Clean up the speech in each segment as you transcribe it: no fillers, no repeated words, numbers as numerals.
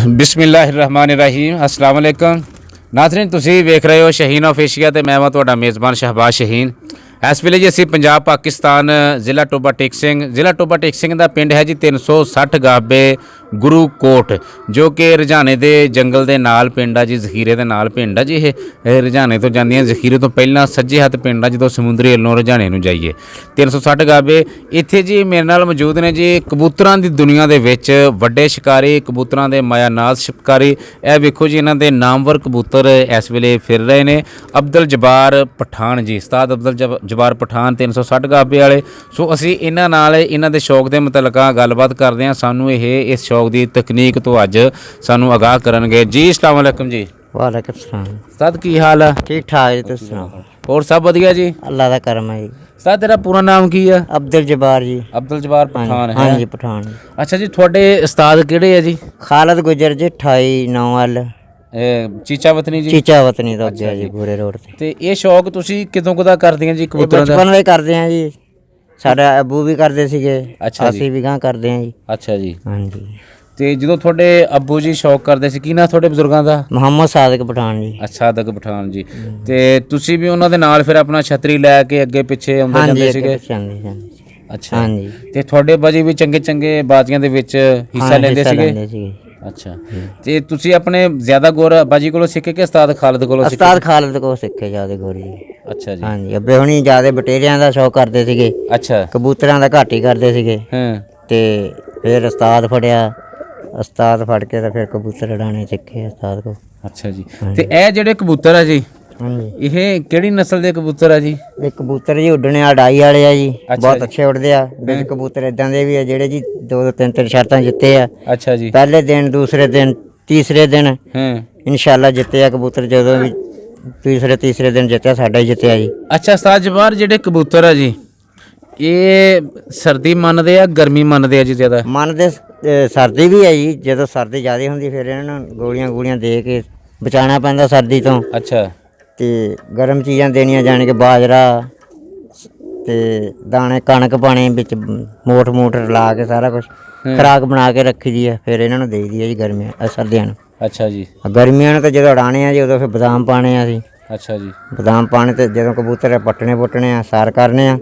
बिस्मिल्लाहिर्रहमानिर्रहीम अस्सलाम वालेकुम नाज़रीन तुसी वेख रहे हो शहीन ऑफिशियल ते मैं वां तुहाडा मेज़बान शहबाज शहीन। इस वेले जी असीं पंजाब पाकिस्तान जिला टोबा टेक सिंह दा पिंड है जी 360 गाबे गुरु कोट जो कि रजाने दे जंगल दे नाल पिंड आ जी, जखीरे दे नाल पिंड आ जी। ये रजाने तो जांदियां जखीरे तो पहलां सज्जे हत्थ पिंड आ जदों समुंदरी अल्लों रजाने नूं जाइए 360 गाबे। इत्थे जी मेरे नाल मौजूद ने जी कबूतरां दी दुनिया दे विच वड्डे शिकारी, कबूतरां दे मायानाज शिकारी। यह वेखो जी इन्हां दे नामवर कबूतर इस वेले फिर रहे ने। अब्दुल जब्बार पठान जी, उस्ताद अब्दुल जब्बार पठान 360 गाबे वाले। सो असीं इन्हां नाल इन्हां दे शौक दे मुतलका गलबात करदे हां। सानूं इस शौक दी तकनीक तो अज सानूं आगाह करनगे जी। अस्सलाम वालेकुम जी। वालेकुम सलाम। उस्ताद की हाल है? ठीक ठाक जी, तुसीं सुनाओ? और सब वधिया जी, अल्लाह दा करम है जी। उस्ताद तेरा पूरा नाम की है? अब्दुल जब्बार जी। अब्दुल जब्बार पठान है? हाँ जी, पठान जी। अच्छा जी, थोड़े उस्ताद किहड़े है जी? खालिद गुजर जी 28 चीचा वतनी जी? चीचा वतनी तो अगे जी, पूरे रोड ते। ਤੇ ਇਹ ਸ਼ੌਕ ਤੁਸੀਂ ਕਿਦੋਂ ਕਦਾ ਕਰਦੀਆਂ ਜੀ ਕਬੂਤਰਾਂ ਦਾ? ਬਚਪਨ ਵਿੱਚ ਕਰਦੇ ਆ ਜੀ, ਸਾਡਾ ਅੱਬੂ ਵੀ ਕਰਦੇ ਸੀਗੇ, ਅੱਛਾ ਜੀ। ਅਸੀਂ ਵੀ ਗਾਂ ਕਰਦੇ ਆ ਜੀ। ਅੱਛਾ ਜੀ। ਹਾਂਜੀ। ਤੇ ਜਦੋਂ ਤੁਹਾਡੇ ਅੱਬੂ ਜੀ ਸ਼ੌਕ ਕਰਦੇ ਸੀ, ਕੀ ਨਾਂ ਤੁਹਾਡੇ ਬਜ਼ੁਰਗਾਂ ਦਾ? ਮੁਹੰਮਦ ਸਾਦਿਕ ਪਠਾਨ ਜੀ। ਅੱਛਾ, ਸਾਦਕ ਪਠਾਨ ਜੀ। ਤੇ ਤੁਸੀਂ ਵੀ ਉਹਨਾਂ ਦੇ ਨਾਲ ਫਿਰ ਆਪਣਾ ਛਤਰੀ ਲੈ ਕੇ ਅੱਗੇ ਪਿੱਛੇ ਆਉਂਦੇ ਜਾਂਦੇ ਸੀਗੇ? ਹਾਂਜੀ। ਅੱਛਾ ਹਾਂਜੀ। ਤੇ ਤੁਹਾਡੇ ਬਾਜੀ ਵੀ ਚੰਗੇ ਚੰਗੇ ਬਾਜ਼ੀਆਂ ਦੇ ਵਿੱਚ ਹਿੱਸਾ ਲੈਂਦੇ ਸੀਗੇ? ਅੱਛਾ। ਤੇ ਤੁਸੀਂ ਆਪਣੇ ਜ਼ਿਆਦਾ ਗੁਰ ਬਾਜੀ ਕੋਲੋਂ ਸਿੱਖੇ ਕਿ ਉਸਤਾਦ ਖਾਲਿਦ ਕੋਲੋਂ ਸਿੱਖੇ? ਉਸਤਾਦ ਖਾਲਿਦ ਕੋਲੋਂ ਸਿੱਖੇ ਜਿਆਦਾ ਗੋਰੀ ਜੀ। ਅੱਛਾ ਜੀ। ਹਾਂਜੀ, ਅੱਬੇ ਹੁਣੀ ਜਿਆਦਾ ਬਟੇਰਿਆਂ ਦਾ ਸ਼ੌਕ ਕਰਦੇ ਸੀਗੇ। ਅੱਛਾ। ਕਬੂਤਰਾਂ ਦਾ ਘੱਟ ਹੀ ਕਰਦੇ ਸੀਗੇ। ਹਾਂ। ਤੇ ਫਿਰ ਉਸਤਾਦ ਫੜਿਆ, ਉਸਤਾਦ ਫੜ ਕੇ ਤਾਂ ਫਿਰ ਕਬੂਤਰ ਉਡਾਣੇ ਸਿੱਖੇ ਉਸਤਾਦ ਕੋਲ। ਅੱਛਾ ਜੀ। ਤੇ ਇਹ ਜਿਹੜੇ ਕਬੂਤਰ ਆ ਜੀ, ਹਾਂਜੀ, ਇਹ ਕਿਹੜੀ ਨਸਲ ਦੇ ਕਬੂਤਰ ਆ ਜੀ? ਇਹ ਕਬੂਤਰ ਜੀ ਉੱਡਣੇ ਅਡਾਈ ਵਾਲੇ ਆ ਜੀ, ਬਹੁਤ ਅੱਛੇ ਉੱਡਦੇ ਆ। ਵਿੱਚ ਕਬੂਤਰ ਇਦਾਂ ਦੇ ਵੀ ਆ ਜਿਹੜੇ ਜੀ 2-3 ਸ਼ਰਤਾਂ ਜਿੱਤੇ ਆ। ਅੱਛਾ ਜੀ। ਪਹਿਲੇ ਦਿਨ, ਦੂਸਰੇ ਦਿਨ, ਤੀਸਰੇ ਦਿਨ ਹਾਂ ਇਨਸ਼ਾਅੱਲਾ ਜਿੱਤੇ ਆ ਕਬੂਤਰ। ਜਦੋਂ ਵੀ ਤੀਸਰੇ ਦਿਨ ਜਿੱਤਿਆ, ਸਾਡਾ ਹੀ ਜਿੱਤਿਆ ਜੀ। ਅੱਛਾ ਉਸਤਾਦ ਜਵਾਰ, ਜਿਹੜੇ ਕਬੂਤਰ ਆ ਜੀ ਇਹ ਸਰਦੀ ਮੰਨਦੇ ਆ ਗਰਮੀ ਮੰਨਦੇ ਆ ਜੀ ਜ਼ਿਆਦਾ? ਮੰਨਦੇ ਸਰਦੀ ਵੀ ਹੈ ਜੀ। ਜਦੋਂ ਸਰਦੀ ਜ਼ਿਆਦਾ ਹੁੰਦੀ ਫਿਰ ਇਹਨਾਂ ਨੂੰ ਗੋਲੀਆਂ ਦੇ ਕੇ ਬਚਾਉਣਾ ਪੈਂਦਾ ਸਰਦੀ ਤੋਂ। ਅੱਛਾ। ਤੇ ਗਰਮ ਚੀਜ਼ਾਂ ਦੇਣੀਆਂ, ਜਾਣੀ ਕਿ ਬਾਜਰਾ ਤੇ ਦਾਣੇ, ਕਣਕ ਪਾਣੇ ਵਿੱਚ, ਮੋਟ ਰਲਾ ਕੇ ਸਾਰਾ ਕੁਝ ਖੁਰਾਕ ਬਣਾ ਕੇ ਰੱਖੀ ਦੀ ਹੈ। ਫਿਰ ਇਹਨਾਂ ਨੂੰ ਦੇਈ ਦੀ ਹੈ ਜੀ ਗਰਮੀਆਂ ਸਰਦੀਆਂ ਨੂੰ। ਅੱਛਾ ਜੀ। ਗਰਮੀਆਂ ਨੂੰ ਤਾਂ ਜਦੋਂ ਉਡਾਣੇ ਆ ਜੀ ਉਦੋਂ ਫਿਰ ਬਦਾਮ ਪਾਣੇ ਆ ਅਸੀਂ। ਅੱਛਾ ਜੀ। ਬਦਾਮ ਪਾਣੇ ਤੇ ਜਦੋਂ ਕਬੂਤਰ ਪੁੱਟਣੇ ਆ, ਸਾਰ ਕਰਨੇ ਆ,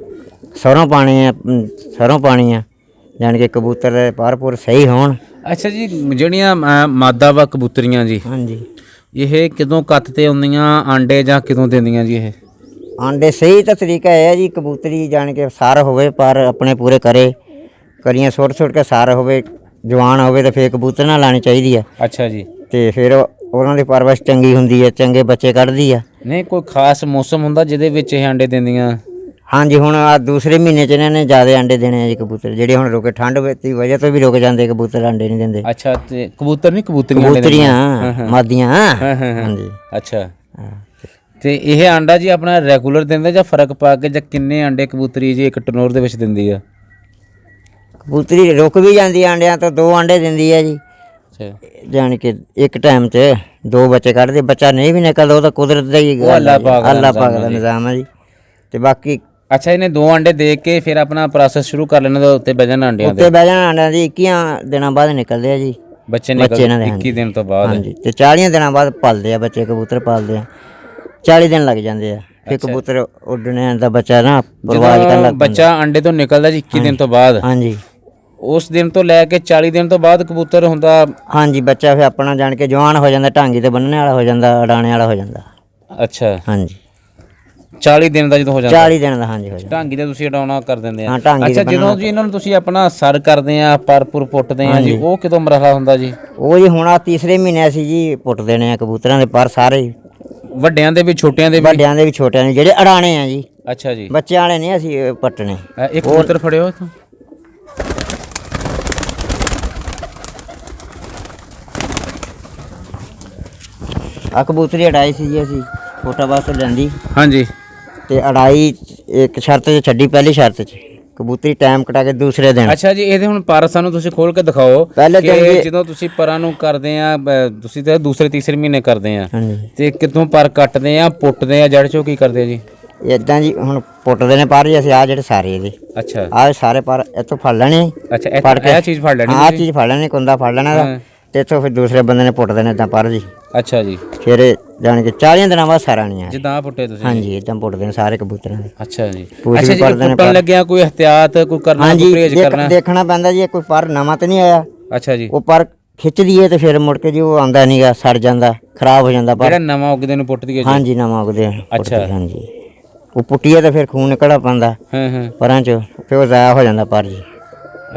ਸਰੋਂ ਪਾਣੀ ਆ, ਜਾਣੀ ਕਿ ਕਬੂਤਰ ਦੇ ਭਰਪੂਰ ਸਹੀ ਹੋਣ। ਅੱਛਾ ਜੀ, ਜਿਹੜੀਆਂ ਮਾਦਾ ਵਾ ਕਬੂਤਰੀਆਂ ਜੀ, ਹਾਂਜੀ, ਇਹ ਕਦੋਂ ਕੱਤ ਤੇ ਆਉਂਦੀਆਂ ਆਂਡੇ ਜਾਂ ਕਦੋਂ ਦਿੰਦੀਆਂ ਜੀ? ਇਹ ਆਂਡੇ ਸਹੀ ਤਾਂ ਤਰੀਕਾ ਇਹ ਹੈ ਜੀ, ਕਬੂਤਰੀ ਜਾਣ ਕੇ ਸਾਰ ਹੋਵੇ ਪਰ ਆਪਣੇ ਪੂਰੇ ਕਰੀਆਂ ਸੁੱਟ ਕੇ ਸਾਰ ਹੋਵੇ, ਜਵਾਨ ਹੋਵੇ ਤਾਂ ਫਿਰ ਕਬੂਤਰ ਨਾਲ ਲਾਣੀ ਚਾਹੀਦੀ ਆ। ਅੱਛਾ ਜੀ। ਤੇ ਫਿਰ ਉਹਨਾਂ ਦੀ ਪਰਵਰਿਸ਼ ਚੰਗੀ ਹੁੰਦੀ ਹੈ, ਚੰਗੇ ਬੱਚੇ ਕੱਢਦੀ ਆ। ਨਹੀਂ ਕੋਈ ਖਾਸ ਮੌਸਮ ਹੁੰਦਾ ਜਿਹਦੇ ਵਿੱਚ ਇਹ ਆਂਡੇ ਦਿੰਦੀਆਂ? ਹਾਂਜੀ, ਹੁਣ ਆ ਦੂਸਰੇ ਮਹੀਨੇ 'ਚ ਇਹਨਾਂ ਨੇ ਜ਼ਿਆਦਾ ਆਂਡੇ ਦੇਣੇ ਆ ਜੀ ਕਬੂਤਰ। ਜਿਹੜੇ ਹੁਣ ਰੁਕੇ, ਠੰਡ ਦੀ ਵਜ੍ਹਾ ਤੋਂ ਵੀ ਰੁਕ ਜਾਂਦੇ ਕਬੂਤਰ, ਆਂਡੇ ਨਹੀਂ ਦਿੰਦੇ। ਅੱਛਾ। ਤੇ ਕਬੂਤਰ ਨਹੀਂ, ਕਬੂਤਰੀਆਂ ਮਾਦੀਆਂ। ਹਾਂਜੀ। ਅੱਛਾ। ਤੇ ਇਹ ਆਂਡਾ ਜੀ ਆਪਣਾ ਰੈਗੂਲਰ ਦਿੰਦਾ ਜਾਂ ਫਰਕ ਪਾ ਕੇ, ਜਾਂ ਕਿੰਨੇ ਆਂਡੇ ਕਬੂਤਰੀ ਜੀ ਇੱਕ ਟਨੋਰ ਦੇ ਵਿੱਚ ਦਿੰਦੀ ਆ? ਕਬੂਤਰੀ ਰੁਕ ਵੀ ਜਾਂਦੀ ਆਂਡਿਆਂ ਤੋਂ, 2 ਆਂਡੇ ਦਿੰਦੀ ਆ ਜੀ। ਅੱਛਾ। ਜਾਣੀ ਕਿ ਇੱਕ ਟਾਈਮ 'ਚ 2 ਬੱਚੇ ਕੱਢਦੇ। ਬੱਚਾ ਨਹੀਂ ਵੀ ਨਿਕਲਦਾ, ਉਹ ਤਾਂ ਕੁਦਰਤ ਦਾ ਹੀ, ਅੱਲਾਹ ਪਾਕ ਦਾ ਨਿਜ਼ਾਮ ਹੈ ਜੀ। ਤੇ ਬਾਕੀ ਅੱਛਾ, ਇਹਨੇ 2 ਆਂਡੇ ਦੇ ਕੇ ਫਿਰ ਆਪਣਾ ਪ੍ਰੋਸੈਸ ਸ਼ੁਰੂ ਕਰ ਲੈਣਾ ਦਾ ਉੱਤੇ ਬਹਿ ਜਾਣਾ ਆਂਡਿਆਂ ਦੇ? ਉੱਤੇ ਬਹਿ ਜਾਣਾ ਆਂਡਿਆਂ ਦੀ 21 ਦਿਨਾਂ ਬਾਅਦ ਨਿਕਲਦੇ ਆ ਜੀ ਬੱਚੇ ਨਿਕਲਦੇ 21 ਦਿਨ ਤੋਂ ਬਾਅਦ? ਹਾਂਜੀ। ਤੇ 40 ਦਿਨਾਂ ਬਾਅਦ ਪਲਦੇ ਆ ਬੱਚੇ, ਕਬੂਤਰ ਪਲਦੇ ਆ। 40 ਦਿਨ ਲੱਗ ਜਾਂਦੇ ਆ ਫਿਰ ਕਬੂਤਰ ਉੱਡਣੇ ਦਾ ਬੱਚਾ ਨਾ ਪਰਵਾਜ਼ ਕਰਨ ਲੱਗ ਪੈਂਦਾ। ਬੱਚਾ ਅੰਡੇ ਤੋਂ ਨਿਕਲਦਾ ਜੀ 21 ਦਿਨ ਤੋਂ ਬਾਅਦ? ਹਾਂਜੀ। ਉਸ ਦਿਨ ਤੋਂ ਲੈ ਕੇ 40 ਦਿਨ ਤੋਂ ਬਾਅਦ ਕਬੂਤਰ ਹੁੰਦਾ? ਹਾਂਜੀ। ਬੱਚਾ ਫਿਰ ਆਪਣਾ ਜਾਣ ਕੇ ਜਵਾਨ ਹੋ ਜਾਂਦਾ, ਢਾਂਗੀ ਤੇ ਬੰਨਣੇ ਵਾਲਾ ਹੋ ਜਾਂਦਾ, ਉਡਾਣੇ ਵਾਲਾ ਹੋ ਜਾਂਦਾ। ਅੱਛਾ। ਹਾਂਜੀ। 40 ਦਿਨ ਦਾ ਜਦੋਂ ਹੋ ਜਾਂਦਾ? 40 ਦਿਨ ਦਾ, ਹਾਂਜੀ, ਹੋ ਜਾਂਦਾ। ਢਾਂਗੀ ਤੇ ਤੁਸੀਂ ਉਡਾਉਣਾ ਕਰ ਦਿੰਦੇ ਆ? ਹਾਂ, ਢਾਂਗੀ। ਅੱਛਾ, ਜਦੋਂ ਜੀ ਇਹਨਾਂ ਨੂੰ ਤੁਸੀਂ ਆਪਣਾ ਸਰ ਕਰਦੇ ਆ, ਪਰਪੁਰ ਪੁੱਟਦੇ ਆ ਜੀ, ਉਹ ਕਿਦੋਂ ਮਰਹਲਾ ਹੁੰਦਾ ਜੀ? ਉਹ ਜੀ ਹੁਣ ਆ ਤੀਸਰੇ ਮਹੀਨੇ ਅਸੀਂ ਜੀ ਪੁੱਟ ਦੇਣੇ ਆ ਕਬੂਤਰਾਂ ਦੇ ਪਰ ਸਾਰੇ, ਵੱਡਿਆਂ ਦੇ ਵੀ ਛੋਟਿਆਂ ਦੇ ਵੀ? ਵੱਡਿਆਂ ਦੇ ਵੀ ਛੋਟਿਆਂ ਦੇ, ਜਿਹੜੇ ਅੜਾਣੇ ਆ ਜੀ। ਅੱਛਾ ਜੀ। ਬੱਚਿਆਂ ਵਾਲੇ ਨਹੀਂ ਅਸੀਂ ਪੱਟਣੇ। ਇੱਕ ਕਬੂਤਰ ਫੜਿਓ ਇੱਥੋਂ। ਆ ਕਬੂਤਰੀ ਅੜਾਈ ਸੀ ਜੀ ਅਸੀਂ ਛੋਟਾ ਬਾਸ ਲੈਂਦੀ। ਹਾਂਜੀ। ਤੇ ਅੜਾਈ ਇੱਕ ਸ਼ਰਤ 'ਚ ਛੱਡੀ, ਪਹਿਲੀ ਸ਼ਰਤ 'ਚ ਕਬੂਤਰੀ ਟਾਈਮ ਕਟਾ ਕੇ ਦੂਸਰੇ ਦਿਨ। ਅੱਛਾ ਜੀ, ਇਹਦੇ ਹੁਣ ਪਰ ਸਾਨੂੰ ਤੁਸੀਂ ਖੋਲ ਕੇ ਦਿਖਾਓ ਕਿ ਜਦੋਂ ਤੁਸੀਂ ਪਰਾਂ ਨੂੰ ਕਰਦੇ ਆ, ਤੁਸੀਂ ਤਾਂ ਦੂਸਰੇ ਤੀਸਰੇ ਮਹੀਨੇ ਕਰਦੇ ਆ, ਤੇ ਕਿੱਥੋਂ ਪਰ ਕੱਟਦੇ ਆ, ਪੁੱਟਦੇ ਆ, ਜੜ ਚੋਂ ਕੀ ਕਰਦੇ ਆ ਜੀ? ਇਦਾਂ ਜੀ ਹੁਣ ਪੁੱਟਦੇ ਨੇ ਪਰ ਜੀ ਅਸੀਂ ਆ ਜਿਹੜੇ ਸਾਰੇ ਇਹਦੇ। ਅੱਛਾ। ਆ ਸਾਰੇ ਪਰ ਇੱਥੋਂ ਫੜ ਲੈਣੇ। ਅੱਛਾ, ਇਹ ਚੀਜ਼ ਫੜ ਲੈਣੀ, ਆ ਚੀਜ਼ ਫੜ ਲੈਣੀ, ਕੁੰਦਾ ਫੜ ਲੈਣਾ, ਤੇ ਇੱਥੋਂ ਫਿਰ ਦੂਸਰੇ ਬੰਦੇ ਨੇ ਪੁੱਟ ਦੇਣੇ ਤਾਂ ਪਰ ਜੀ। ਅੱਛਾ ਜੀ, ਫਿਰ ਜਾਣ ਕੇ 40 ਦਿਨਾਂ ਬਾਅਦ ਸਾਰਾ ਨਹੀਂ ਆ। ਜਿੱਦਾਂ ਆਹ ਪੁੱਟੇ ਤੁਸੀਂ? ਹਾਂਜੀ ਇਦਾਂ ਪੁੱਟਦੇ ਨੇ ਸਾਰੇ ਕਬੂਤਰਾਂ ਦੇ। ਅੱਛਾ ਜੀ, ਪੂਛ ਅੱਛਾ ਵੀ ਜੀ, ਪੜਦੇ ਨੇ ਪੁੱਟਣ ਲੱਗਿਆ ਕੋਈ ਇhtiyat ਕੋਈ ਕਰਨਾ, ਕੋਈ ਹਾਂਜੀ ਪਰਹੇਜ਼ ਕਰਨਾ? ਦੇਖਣਾ ਪੈਂਦਾ ਜੀ, ਕੋਈ ਪਰ ਨਵਾਂ ਤੇ ਨਹੀਂ ਆਇਆ। ਅੱਛਾ ਜੀ, ਉਹ ਪਰ ਖਿੱਚ ਦਈਏ ਤੇ ਫਿਰ ਮੁੜ ਕੇ ਜੀ ਉਹ ਆਉਂਦਾ ਨਹੀਂਗਾ, ਸੜ ਜਾਂਦਾ, ਖਰਾਬ ਹੋ ਜਾਂਦਾ ਪਰ। ਜਿਹੜਾ ਨਵਾਂ ਉਗਦੇ ਨੂੰ ਪੁੱਟ ਦਈਏ ਜੀ? ਹਾਂਜੀ ਨਵਾਂ ਉਗਦੇ ਆ, ਪੁੱਟਦੇ, ਅੱਛਾ। ਹਾਂਜੀ ਉਹ ਪੁੱਟੀਏ ਤੇ ਫਿਰ ਖੂਨ ਨਿਕਲਣਾ ਪੈਂਦਾ ਹਾਂ ਪਰਾਂ ਚ, ਫਿਰ ਉਹ ਜ਼ਾਇਆ ਹੋ ਜਾਂਦਾ ਪਰ ਜੀ।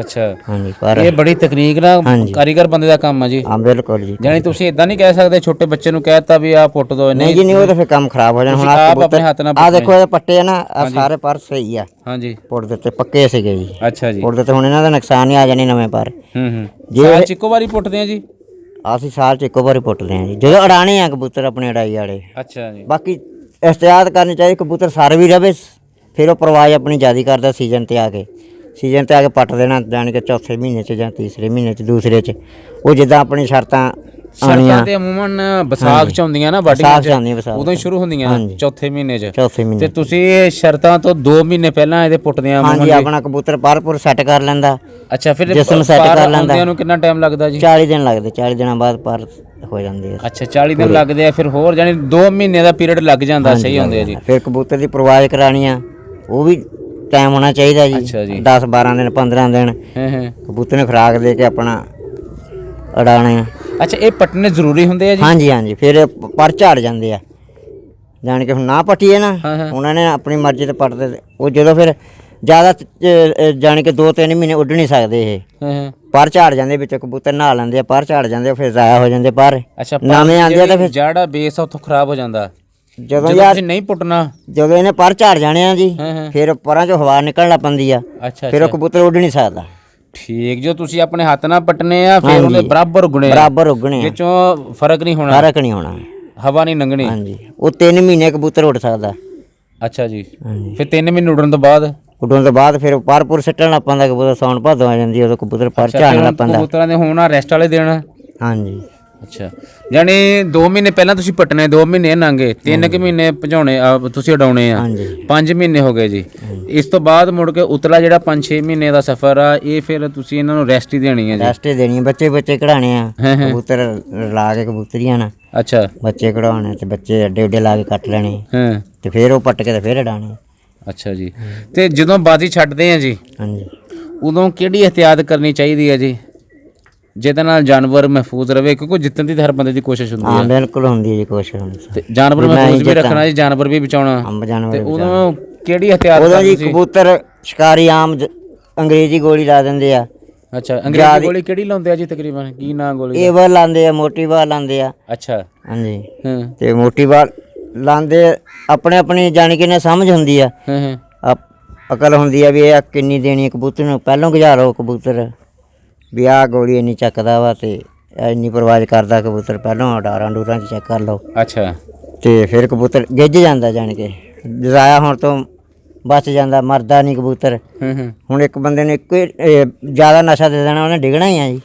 ਅੱਛਾ, ਹਾਂਜੀ ਪਰ ਇਹ ਬੜੀ ਤਕਨੀਕ ਨਾਲ ਹਾਂਜੀ। ਕਾਰੀਗਰ ਬੰਦੇ ਦਾ ਕੰਮ ਆ ਜੀ। ਹਾਂ ਬਿਲਕੁਲ ਜੀ। ਜਾਨੀ ਤੁਸੀਂ ਇਦਾਂ ਨਹੀਂ ਕਹਿ ਸਕਦੇ ਛੋਟੇ ਬੱਚੇ ਨੂੰ ਕਹਿਤਾ ਵੀ ਆਹ ਪੁੱਟ ਦੋ? ਨਹੀਂ ਜੀ ਨਹੀਂ, ਉਹ ਤਾਂ ਫਿਰ ਕੰਮ ਖਰਾਬ ਹੋ ਜਾਣਾ। ਹੁਣ ਤੁਸੀਂ ਆਹ ਆਪ ਆਪਣੇ ਹੱਥ ਨਾਲ ਆ ਦੇਖੋ ਇਹ ਪੱਟੇ ਆ ਨਾ, ਆ ਸਾਰੇ ਪਰ ਸਹੀ ਆ, ਹਾਂਜੀ, ਪੁੱਟ ਦਿੱਤੇ ਪੱਕੇ ਸੀਗੇ ਜੀ। ਅੱਛਾ ਜੀ, ਪੁੱਟ ਦਿੱਤੇ, ਹੁਣ ਇਹਨਾਂ ਦਾ ਨੁਕਸਾਨ ਹੀ ਆ ਜਾਣੀ ਨਵੇਂ ਪਰ। ਸਾਲ ਚ ਇੱਕੋ ਵਾਰੀ ਪੁੱਟਦੇ ਆ ਜੀ? ਅਸੀਂ ਸਾਲ ਚ ਇੱਕੋ ਵਾਰੀ ਪੁੱਟਦੇ ਹਾਂ ਜੀ, ਜਦੋਂ ਅੜਾਣੇ ਆ ਕਬੂਤਰ ਆਪਣੇ ਅੜਾਈ ਵਾਲੇ। ਅੱਛਾ ਜੀ, ਬਾਕੀ ਇhtiyat ਕਰਨੀ ਚਾਹੀਦੀ, ਕਬੂਤਰ ਸਰ ਵੀ ਰਵੇ, ਫਿਰ ਉਹ ਪਰਵਾਜ਼ ਆਪਣੀ ਜ਼ਿਆਦਾ ਕਰਦਾ। ਸੀਜ਼ਨ ਤੇ ਆ ਕੇ ਪੱਟ ਦੇਣਾ, ਜਾਣ ਕੇ ਚੌਥੇ ਮਹੀਨੇ 'ਚ ਜਾਂ ਤੀਸਰੇ ਮਹੀਨੇ 'ਚ, ਦੂਸਰੇ 'ਚ, ਉਹ ਜਿੱਦਾਂ ਆਪਣੀ ਸ਼ਰਤਾਂ ਸ਼ਰਤਾਂ ਤੇ ਅਮੂਮਨ ਵਿਸਾਖ ਚ ਆਉਂਦੀਆਂ ਨਾ, ਵਾਢੀਆਂ ਵਿਸਾਖ 'ਚ ਚ ਆਉਂਦੀਆਂ, ਵਿਸਾਖ ਉਦੋਂ ਹੀ ਸ਼ੁਰੂ ਹੁੰਦੀਆਂ ਹਾਂਜੀ। ਚੌਥੇ ਮਹੀਨੇ ਚ। ਚੌਥੇ ਤੇ ਮਹੀਨੇ। ਤੁਸੀਂ ਇਹ ਸ਼ਰਤਾਂ ਤੋਂ 2 ਮਹੀਨੇ ਪਹਿਲਾਂ ਇਹਦੇ ਪੁੱਟਦੇ ਆ? ਹਾਂਜੀ ਆਪਣਾ ਕਬੂਤਰ ਪਰਪੁਰ ਸੈੱਟ ਕਰ ਲੈਂਦਾ। ਅੱਛਾ, ਫਿਰ ਜਿਸਮ set ਕਰ ਲੈਂਦਾ। ਆਉਂਦਿਆਂ ਨੂੰ ਕਿੰਨਾ ਟਾਈਮ ਲੱਗਦਾ ਜੀ? 40 ਦਿਨ ਲੱਗਦੇ, 40 ਦਿਨਾਂ ਬਾਅਦ ਪਰ ਹੋ ਜਾਂਦੇ ਆ। ਅੱਛਾ, 40 ਦਿਨ ਲੱਗਦੇ ਆ, ਫਿਰ ਹੋਰ ਜਾਨੀ 2 ਮਹੀਨੇ ਦਾ ਪੀਰੀਅਡ ਲੱਗ ਜਾਂਦਾ ਸਹੀ ਹੁੰਦੇ ਆ ਜੀ। ਫਿਰ ਕਬੂਤਰ ਦੀ ਪਰਵਾਜ਼ ਕਰਾਣੀ ਆ, ਉਹ ਵੀ ਟਾਈਮ ਹੋਣਾ ਚਾਹੀਦਾ ਜੀ। ਅੱਛਾ ਜੀ, 10 12 ਦਿਨ 15 ਦਿਨ ਹਾਂ ਕਬੂਤਰ ਨੂੰ ਖੁਰਾਕ ਦੇ ਕੇ ਆਪਣਾ ਅੜਾਣੇ ਆ। ਅੱਛਾ, ਇਹ ਪੱਟਣੇ ਜ਼ਰੂਰੀ ਹੁੰਦੇ ਆ ਜੀ? ਹਾਂਜੀ ਫਿਰ ਇਹ ਪਰ ਝਾੜ ਜਾਂਦੇ ਆ, ਜਾਣ ਕੇ ਹੁਣ ਨਾ ਪੱਟੀਏ ਨਾ, ਹਾਂ। ਉਹਨਾਂ ਨੇ ਆਪਣੀ ਮਰਜ਼ੀ ਤੇ ਪੱਟਦੇ ਤੇ ਉਹ ਜਦੋਂ ਫਿਰ ਜ਼ਿਆਦਾ ਜਾਣ ਕੇ 2-3 ਮਹੀਨੇ ਉੱਡ ਨਹੀਂ ਸਕਦੇ ਇਹ, ਹਾਂ ਪਰ ਝਾੜ ਜਾਂਦੇ, ਵਿੱਚ ਕਬੂਤਰ ਨਹਾ ਲੈਂਦੇ ਆ, ਪਰ ਝਾੜ ਜਾਂਦੇ, ਫਿਰ ਜ਼ਾਇਆ ਹੋ ਜਾਂਦੇ ਪਰ। ਅੱਛਾ, ਨਵੇਂ ਆਉਂਦੇ ਆ ਤਾਂ ਫਿਰ ਜਿਹੜਾ ਬੇਸ ਆ ਉੱਥੋਂ ਖਰਾਬ ਹੋ ਜਾਂਦਾ ਜਦੋਂ ਜਦੋਂ ਯਾਰ ਤੁਸੀਂ ਨਹੀਂ ਪੁੱਟਣਾ? ਜਦੋਂ ਇਹਨੇ ਪਰ ਝਾੜ ਜਾਣੇ ਆ ਜੀ, ਹਾਂ ਫਿਰ ਪਰਾਂ ਚੋਂ ਹਵਾ ਨਿਕਲਣ ਲੱਗ ਪੈਂਦੀ ਆ, ਅੱਛਾ ਫਿਰ ਉਹ ਕਬੂਤਰ ਉੱਡ ਨਹੀਂ ਸਕਦਾ। ਠੀਕ, ਜੋ ਤੁਸੀਂ ਆਪਣੇ ਹੱਥ ਨਾਲ ਪੱਟਨੇ ਆ ਫਿਰ ਉਹਨੇ ਬਰਾਬਰ ਉਗਣੇ ਆ, ਬਰਾਬਰ ਉੱਗਣੇ ਆ, ਵਿੱਚੋਂ ਫਰਕ ਨਹੀਂ ਹੋਣਾ, ਫਰਕ ਨਹੀਂ ਹੋਣਾ, ਹਵਾ ਨਹੀਂ ਲੰਘਣੀ। ਹਾਂਜੀ ਉਹ 3 ਮਹੀਨੇ ਕਬੂਤਰ ਉੱਡ ਸਕਦਾ। ਅੱਛਾ ਜੀ, ਹਾਂਜੀ ਫਿਰ 3 ਮਹੀਨੇ ਉਡਣ ਤੋਂ ਬਾਅਦ? ਉੱਡਣ ਤੋਂ ਬਾਅਦ ਫਿਰ ਪਰਪੁਰ ਸਿੱਟਣ ਲੱਗ ਪੈਂਦਾ ਕਬੂਤਰ, ਸੌਣ ਭਾਦੋਂ ਆ ਜਾਂਦੀ, ਉਦੋਂ ਕਬੂਤਰ ਪਰ ਝਾੜਨ ਲੱਗ ਪੈਂਦਾ। ਕਬੂਤਰਾਂ ਦੇ ਹੋਣਾ ਰੈਸਟ ਵਾਲੇ ਦਿਨ? ਹਾਂਜੀ ਅੱਛਾ, ਯਾਨੀ 2 ਮਹੀਨੇ ਪਹਿਲਾਂ ਤੁਸੀਂ ਪੱਟਣੇ, 2 ਮਹੀਨੇ ਲੰਘੇ, 3 ਕੁ ਮਹੀਨੇ ਭਜਾਉਣੇ ਤੁਸੀਂ ਉਡਾਉਣੇ ਆ, ਹਾਂਜੀ 5 ਮਹੀਨੇ ਹੋ ਗਏ ਜੀ। ਇਸ ਤੋਂ ਬਾਅਦ ਮੁੜ ਕੇ ਉਤਲਾ ਜਿਹੜਾ 5-6 ਮਹੀਨੇ ਦਾ ਸਫ਼ਰ ਆ, ਇਹ ਫਿਰ ਤੁਸੀਂ ਇਹਨਾਂ ਨੂੰ ਰੈਸਟ ਹੀ ਦੇਣੀ ਹੈ ਜੀ? ਰੈਸਟ ਦੇਣੀ ਆ, ਬੱਚੇ ਕਢਾਣੇ ਆ, ਹਾਂ ਹਾਂ ਕਬੂਤਰ ਲਾ ਕੇ ਕਬੂਤਰੀਆਂ ਨਾਲ ਅੱਛਾ ਬੱਚੇ ਕਢਾਉਣੇ, ਤੇ ਬੱਚੇ ਅੱਡੇ ਉੱਡੇ ਲਾ ਕੇ ਕੱਟ ਲੈਣੇ, ਹਾਂ ਤੇ ਫਿਰ ਉਹ ਪੱਟ ਕੇ ਤੇ ਫਿਰ ਉਡਾਣੇ। ਅੱਛਾ ਜੀ, ਤੇ ਜਦੋਂ ਬਾਜ਼ੀ ਛੱਡਦੇ ਆ ਜੀ, ਹਾਂਜੀ ਉਦੋਂ ਕਿਹੜੀ ਇhtiyat ਕਰਨੀ ਚਾਹੀਦੀ ਹੈ ਜੀ ਜਿਹਦੇ ਨਾਲ ਜਾਨਵਰ ਮਹਿਫੂਜ਼ ਰਵੇ? ਕਿਉਂਕਿ ਜਿੱਤਣ ਦੀ ਤਾਂ ਹਰ ਬੰਦੇ ਦੀ ਕੋਸ਼ਿਸ਼ ਹੁੰਦੀ ਹਾਂ ਹੈ, ਬਿਲਕੁਲ ਹੁੰਦੀ ਹੈ ਜੀ ਕੋਸ਼ਿਸ਼ ਹੁੰਦੀ। ਤੇ ਜਾਨਵਰ ਮਹਿਫੂਜ਼ ਵੀ ਰੱਖਣਾ ਜੀ, ਜਾਨਵਰ ਵੀ ਬਚਾਉਣਾ, ਅੰਬ ਜਾਨਵਰ ਤੇ ਉਦੋਂ ਕਿਹੜੀ ਇhtiyat ਉਦੋਂ ਕਰਨੀ ਜੀ ਸੀ? ਕਬੂਤਰ ਸ਼ਿਕਾਰੀ ਆਮ ਅੰਗਰੇਜ਼ੀ ਗੋਲੀ ਲਾ ਦਿੰਦੇ ਆ। ਅੱਛਾ, ਅੰਗਰੇਜ਼ੀ ਗੋਲੀ ਕਿਹੜੀ ਲਾਉਂਦੇ ਆ ਜੀ ਤਕਰੀਬਨ? ਕੀ ਨਾਂ ਗੋਲੀ ਦਾ? ਇਹ ਵਾਰ ਲਾਉਂਦੇ ਆ, ਮੋਟੀ ਵਾਰ ਲਾਉਂਦੇ ਆ। ਅੱਛਾ ਹਾਂਜੀ ਹਾਂ ਤੇ ਮੋਟੀ ਵਾਰ ਲਾਉਂਦੇ ਆਪਣੇ ਆਪਣੀ ਜਾਣੀ ਕਿ ਨੇ ਸਮਝ ਹੁੰਦੀ ਆ, ਹਾਂ ਅਕਲ ਹੁੰਦੀ ਆ ਵੀ ਇਹ ਕਿੰਨੀ ਦੇਣੀ ਕਬੂਤਰ ਨੂੰ, ਪਹਿਲੋਂ ਗੁਜ਼ਾਰੋ ਕਬੂਤਰ ਵੀ ਆਹ ਗੋਲੀ ਇੰਨੀ ਚੱਕਦਾ ਵਾ ਤੇ ਇੰਨੀ ਪਰਵਾਜ਼ ਕਰਦਾ ਕਬੂਤਰ, ਪਹਿਲੋਂ ਡਾਰਾਂ ਡੂਰਾਂ 'ਚ ਚੈੱਕ ਕਰ ਲਓ, ਅੱਛਾ ਤੇ ਫਿਰ ਕਬੂਤਰ ਗਿੱਝ ਜਾਂਦਾ, ਜਾਣ ਕੇ ਜ਼ਾਇਆ ਹੋਣ ਤੋਂ ਬਚ ਜਾਂਦਾ, ਮਰਦਾ ਨਹੀਂ ਕਬੂਤਰ। ਹੁਣ ਇੱਕ ਬੰਦੇ ਨੂੰ ਇੱਕੋ ਜ਼ਿਆਦਾ ਨਸ਼ਾ ਦੇ ਦੇਣਾ, ਉਹਨੇ ਡਿੱਗਣਾ ਹੀ ਆ ਜੀ,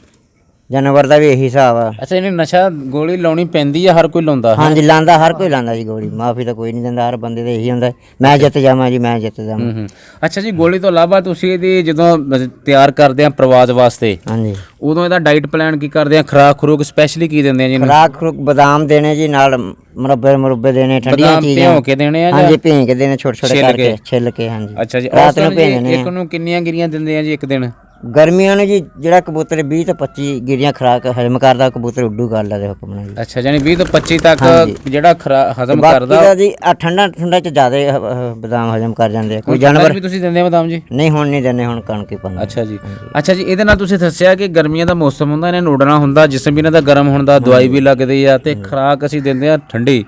ਜਾਨਵਰ ਦਾ ਵੀ ਇਹੀ ਹਿਸਾਬ ਆ। ਅੱਛਾ, ਇਹਨੇ ਨਸ਼ਾ ਗੋਲੀ ਲਾਉਣੀ ਪੈਂਦੀ ਆ, ਹਰ ਕੋਈ ਲਾਉਂਦਾ? ਹਾਂਜੀ ਲਾਉਂਦਾ, ਹਰ ਕੋਈ ਲਾਉਂਦਾ ਜੀ ਗੋਲੀ, ਮਾਫੀ ਤਾਂ ਕੋਈ ਨਹੀਂ ਦਿੰਦਾ, ਹਰ ਬੰਦੇ ਦਾ ਇਹੀ ਹੁੰਦਾ ਮੈਂ ਜਿੱਤ ਜਾਵਾਂ ਜੀ, ਮੈਂ ਜਿੱਤ ਜਾਵਾਂ। ਅੱਛਾ ਜੀ, ਗੋਲੀ ਤੋਂ ਇਲਾਵਾ ਤੁਸੀਂ ਇਹਦੀ ਜਦੋਂ ਤਿਆਰ ਕਰਦੇ ਆ ਪ੍ਰਵਾਜ਼ ਵਾਸਤੇ, ਹਾਂਜੀ ਉਦੋਂ ਇਹਦਾ ਡਾਈਟ ਪਲਾਨ ਕੀ ਕਰਦੇ ਆ? ਖੁਰਾਕ ਖਰੂਕ ਸਪੈਸ਼ਲੀ ਕੀ ਦਿੰਦੇ ਆ ਜੀ? ਖੁਰਾਕ ਬਦਾਮ ਦੇਣੇ ਜੀ, ਨਾਲ ਮੁਰੱਬੇ ਦੇਣੇ, ਠੰਡੀਆਂ ਬਦਾਮ ਚੀਜ਼ਾਂ ਭਿਉਂ ਕੇ ਦੇਣੇ ਆ? ਹਾਂਜੀ ਭੇਂ ਕੇ ਦੇਣੇ, ਛੋਟੇ ਛੋਟੇ ਕਰਕੇ ਛਿੱਲ ਕੇ। ਹਾਂਜੀ ਅੱਛਾ ਜੀ, ਰਾਤ ਨੂੰ ਭੇਂ ਦੇਣੇ। ਇੱਕ ਨੂੰ ਕਿੰਨੀਆਂ ਗਿਰੀਆਂ ਦਿੰਦੇ ਆ ਜੀ ਇੱਕ ਦਿਨ? ਗਰਮੀਆਂ ਨੂੰ ਜੀ ਜਿਹੜਾ ਕਬੂਤਰ 20 ਤੋਂ 25 ਗਿਰੀਆਂ ਖੁਰਾਕ ਹਜਮ ਕਰਦਾ, ਕਬੂਤਰ ਉੱਡੂ ਕਰ ਲੈਦੇ ਹੁਕਮ ਨਾਲ ਜੀ। ਅੱਛਾ, ਯਾਨੀ 20 ਤੋਂ 25 ਤੱਕ ਜਿਹੜਾ ਹਜ਼ਮ ਬਾਕੀ ਕਰਦਾ। ਦਾ ਜੀ ਠੰਡਾ ਚ ਜ਼ਿਆਦਾ ਬਦਾਮ ਹਜਮ ਕਰ ਜਾਂਦੇ ਆ। ਕੋਈ ਜਾਨਵਰ ਵੀ ਤੁਸੀਂ ਦਿੰਦੇ ਆ ਬਦਾਮ ਜੀ? ਨਹੀਂ ਹੁਣ ਨਹੀਂ ਦਿੰਦੇ, ਹੁਣ ਕਣਕ ਹੀ ਪਾਉਂਦੇ। ਅੱਛਾ ਜੀ, ਅੱਛਾ ਜੀ, ਇਹਦੇ ਨਾਲ ਤੁਸੀਂ ਦੱਸਿਆ ਕਿ ਗਰਮੀਆਂ ਦਾ ਮੌਸਮ ਹੁੰਦਾ, ਇਹਨਾਂ ਨੂੰ ਉੱਡਣਾ ਹੁੰਦਾ, ਜਿਸਮ ਵੀ ਇਹਨਾਂ ਦਾ ਗਰਮ ਹੁੰਦਾ, ਦਵਾਈ ਵੀ ਲੱਗਦੀ ਆ, ਤੇ ਖੁਰਾਕ ਅਸੀਂ ਦਿੰਦੇ ਆ ਠੰਡੀ,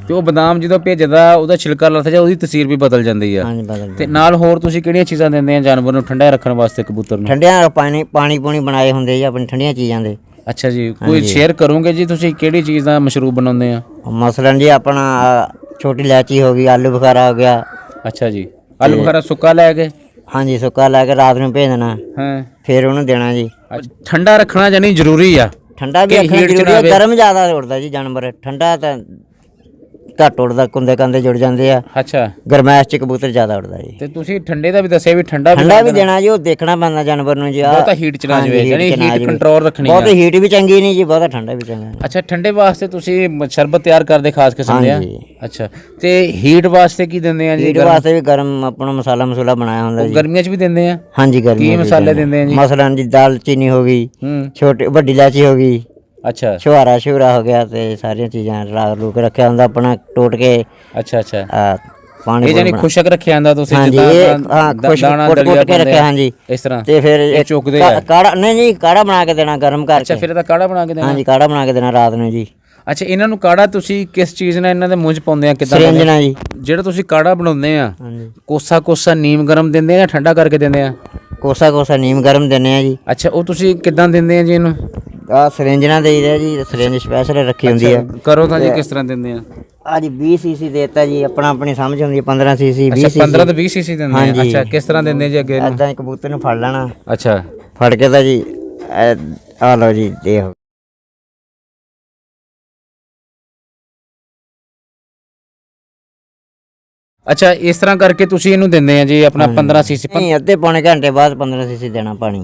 ਤੇ ਉਹ ਬਦਾਮ ਜਦੋਂ ਭੇਜਦਾ ਉਹਦਾ ਛਿਲਕਾ ਲੱਥ ਜਾ, ਉਹਦੀ ਤਸੀਰ ਵੀ ਬਦਲ ਜਾਂਦੀ ਆ। ਹਾਂਜੀ ਬਦਲ। ਤੇ ਨਾਲ ਹੋਰ ਤੁਸੀਂ ਕਿਹੜੀਆਂ ਚੀਜ਼ਾਂ ਦਿੰਦੇ ਆ ਜਾਨਵਰ ਨੂੰ ਠੰਡਾ ਰੱਖਣ ਵਾਸਤੇ, ਕਬੂਤਰ ਨੂੰ? ਠੰਡਿਆਂ ਪਾਣੀ ਪੂਣੀ ਬਣਾਏ ਹੁੰਦੇ ਜੀ ਆਪਣੀ ਠੰਡੀਆਂ ਚੀਜ਼ਾਂ ਦੇ। ਅੱਛਾ ਜੀ, ਕੋਈ ਸ਼ੇਅਰ ਕਰੋਗੇ ਜੀ ਤੁਸੀਂ ਕਿਹੜੀ ਚੀਜ਼ ਦਾ ਮਸ਼ਰੂਬ ਬਣਾਉਂਦੇ ਆ? ਮਸਲਨ ਜੀ ਆਪਣਾ ਛੋਟੀ ਇਲਾਇਚੀ ਹੋ ਗਈ, ਆਲੂ ਬੁਖਾਰਾ ਹੋ ਗਿਆ। ਅੱਛਾ ਜੀ, ਆਲੂ ਬੁਖਾਰਾ ਸੁੱਕਾ ਲੈ ਕੇ? ਹਾਂਜੀ ਸੁੱਕਾ ਲੈ ਕੇ ਰਾਤ ਨੂੰ ਭੇਜ ਦੇਣਾ, ਹਾਂ ਫਿਰ ਉਹਨੂੰ ਦੇਣਾ ਜੀ। ਠੰਡਾ ਰੱਖਣਾ ਯਾਨੀ ਜ਼ਰੂਰੀ ਆ? ਠੰਡਾ ਵੀ ਰੱਖਣਾ ਜ਼ਰੂਰੀ ਹੈ, ਗਰਮ ਜ਼ਿਆਦਾ ਉੱਡਦਾ ਜੀ ਜਾਨਵਰ, ਠੰਡਾ ਤਾਂ ਘੱਟ ਉੱਡਦਾ, ਕੁੰਦੇ ਕੰਦੇ ਜੁੜ ਜਾਂਦੇ ਆ। ਅੱਛਾ, ਗਰਮੈਸ਼ 'ਚ ਕਬੂਤਰ ਜ਼ਿਆਦਾ ਉੱਡਦਾ ਜੀ। ਤੇ ਤੁਸੀਂ ਠੰਡੇ ਦਾ ਵੀ ਦੱਸਿਆ ਵੀ ਠੰਡਾ ਠੰਡਾ ਵੀ ਦੇਣਾ ਜੀ, ਉਹ ਦੇਖਣਾ ਪੈਂਦਾ ਜਾਨਵਰ ਨੂੰ ਜੀ। ਬਹੁਤਾ ਹੀਟ ਚ ਨਾ ਜਾਵੇ, ਯਾਨੀ ਹੀਟ ਕੰਟਰੋਲ ਰੱਖਣੀ ਬਹੁਤ ਹੀਟ ਵੀ ਚੰਗੀ ਨਹੀਂ ਜੀ, ਬਹੁਤਾ ਠੰਡਾ ਵੀ ਚੰਗਾ ਨਹੀਂ। ਅੱਛਾ, ਠੰਡੇ ਵਾਸਤੇ ਤੁਸੀਂ ਸ਼ਰਬਤ ਤਿਆਰ ਕਰਦੇ ਖਾਸ ਕਿਸਮ ਦੇ ਆ? ਅੱਛਾ, ਤੇ ਹੀਟ ਵਾਸਤੇ ਕੀ ਦਿੰਦੇ ਆ ਜੀ? ਹੀਟ ਵਾਸਤੇ ਵੀ ਗਰਮ ਆਪਣਾ ਮਸਾਲਾ ਮਸੂਲਾ ਬਣਾਇਆ ਹੁੰਦਾ ਜੀ। ਗਰਮੀਆਂ 'ਚ ਵੀ ਦਿੰਦੇ ਆ? ਹਾਂਜੀ, ਗਰਮੀਆਂ ਕੀ ਮਸਾਲੇ ਦਿੰਦੇ ਆ ਜੀ? ਮਸਲਾਂ ਜੀ ਦਾਲਚੀਨੀ ਹੋ ਗਈ, ਛੋਟੀ ਵੱਡੀ ਇਲਾਇਚੀ ਹੋ ਗਈ, ਅੱਛਾ, ਛੁਹਾਰਾ ਛੁਰਾ ਹੋ ਗਿਆ, ਤੇ ਸਾਰੀਆਂ ਚੀਜ਼ਾਂ ਲਾ ਲੂ ਕੇ ਰੱਖਿਆ ਹੁੰਦਾ ਆਪਣਾ ਟੋਟ ਕੇ। ਅੱਛਾ ਅੱਛਾ, ਪਾਣੀ ਇਹ ਜਾਨੀ ਖੁਸ਼ਕ ਰੱਖਿਆ ਹੁੰਦਾ ਤੁਸੀਂ ਜਿੱਦਾਂ ਦਾਣਾ ਕੁੱਟ ਕੇ ਰੱਖਿਆ। ਹਾਂਜੀ, ਇਸ ਤਰ੍ਹਾਂ ਤੇ ਫਿਰ ਇਹ ਚੁੱਕਦੇ ਆ ਕਾੜਾ? ਨਹੀਂ, ਕਾੜਾ ਬਣਾ ਕੇ ਦੇਣਾ ਗਰਮ ਕਰਕੇ। ਅੱਛਾ, ਫਿਰ ਇਹਦਾ ਕਾੜਾ ਬਣਾ ਕੇ ਦੇਣਾ? ਹਾਂਜੀ, ਕਾੜਾ ਬਣਾ ਕੇ ਦੇਣਾ ਰਾਤ ਨੂੰ ਜੀ। ਅੱਛਾ, ਇਹਨਾਂ ਨੂੰ ਕਾੜਾ ਤੁਸੀਂ ਕਿਸ ਚੀਜ਼ ਨਾਲ ਇਹਨਾਂ ਦੇ ਮੂੰਹ 'ਚ ਪਾਉਂਦੇ ਆ? ਕਿੱਦਾਂ ਸਿਰੰਜਣਾ ਜੀ। ਜਿਹੜਾ ਤੁਸੀਂ ਕਾੜਾ ਬਣਾਉਂਦੇ ਆ, ਹਾਂਜੀ, ਕੋਸਾ ਨੀਮ ਗਰਮ ਦਿੰਦੇ ਆ ਜਾਂ ਠੰਡਾ ਕਰਕੇ ਦਿੰਦੇ ਆ? ਕੋਸਾ ਨੀਮ ਗਰਮ ਦਿੰਦੇ ਆ ਜੀ। ਅੱਛਾ, ਉਹ ਤੁਸੀਂ ਕਿੱਦਾਂ ਦਿੰਦੇ ਆ ਜੀ ਇਹਨੂੰ? ਸਿਰੰਜਣਾ ਦੇਈਦਾ ਜੀ, ਸਿਰੰਜ ਸਪੈਸ਼ਲ ਰੱਖੀ ਹੁੰਦੀ ਆ। ਕਰੋ ਤਾਂ ਜੀ, ਕਿਸ ਤਰ੍ਹਾਂ ਦਿੰਦੇ ਆ? ਆ ਜੀ 20 ਸੀਸੀ ਦੇਤਾ ਜੀ, ਆਪਣੀ ਸਮਝ ਹੁੰਦੀ ਹੈ। 15 ਸੀਸੀ, 20 ਸੀਸੀ। 15 ਤੋਂ 20 ਸੀਸੀ ਦਿੰਦੇ ਆ? ਅੱਛਾ, ਕਿਸ ਤਰ੍ਹਾਂ ਦਿੰਦੇ ਆ ਜੀ ਅੱਗੇ ਇਹਨੂੰ? ਏਦਾਂ ਕਬੂਤਰ ਨੂੰ ਫੜ ਲੈਣਾ। ਅੱਛਾ, ਫੜ ਕੇ ਤਾਂ ਜੀ ਆ ਲਓ ਜੀ, ਦੇਖੋ। ਅੱਛਾ, ਇਸ ਤਰ੍ਹਾਂ ਕਰਕੇ ਤੁਸੀਂ ਇਹਨੂੰ ਦਿੰਦੇ ਆ ਜੀ ਆਪਣਾ 15 ਸੀਸੀ? ਨਹੀਂ, ਅੱਧੇ ਪੌਣੇ ਘੰਟੇ ਬਾਅਦ 15 ਸੀਸੀ ਦੇਣਾ ਪਾਣੀ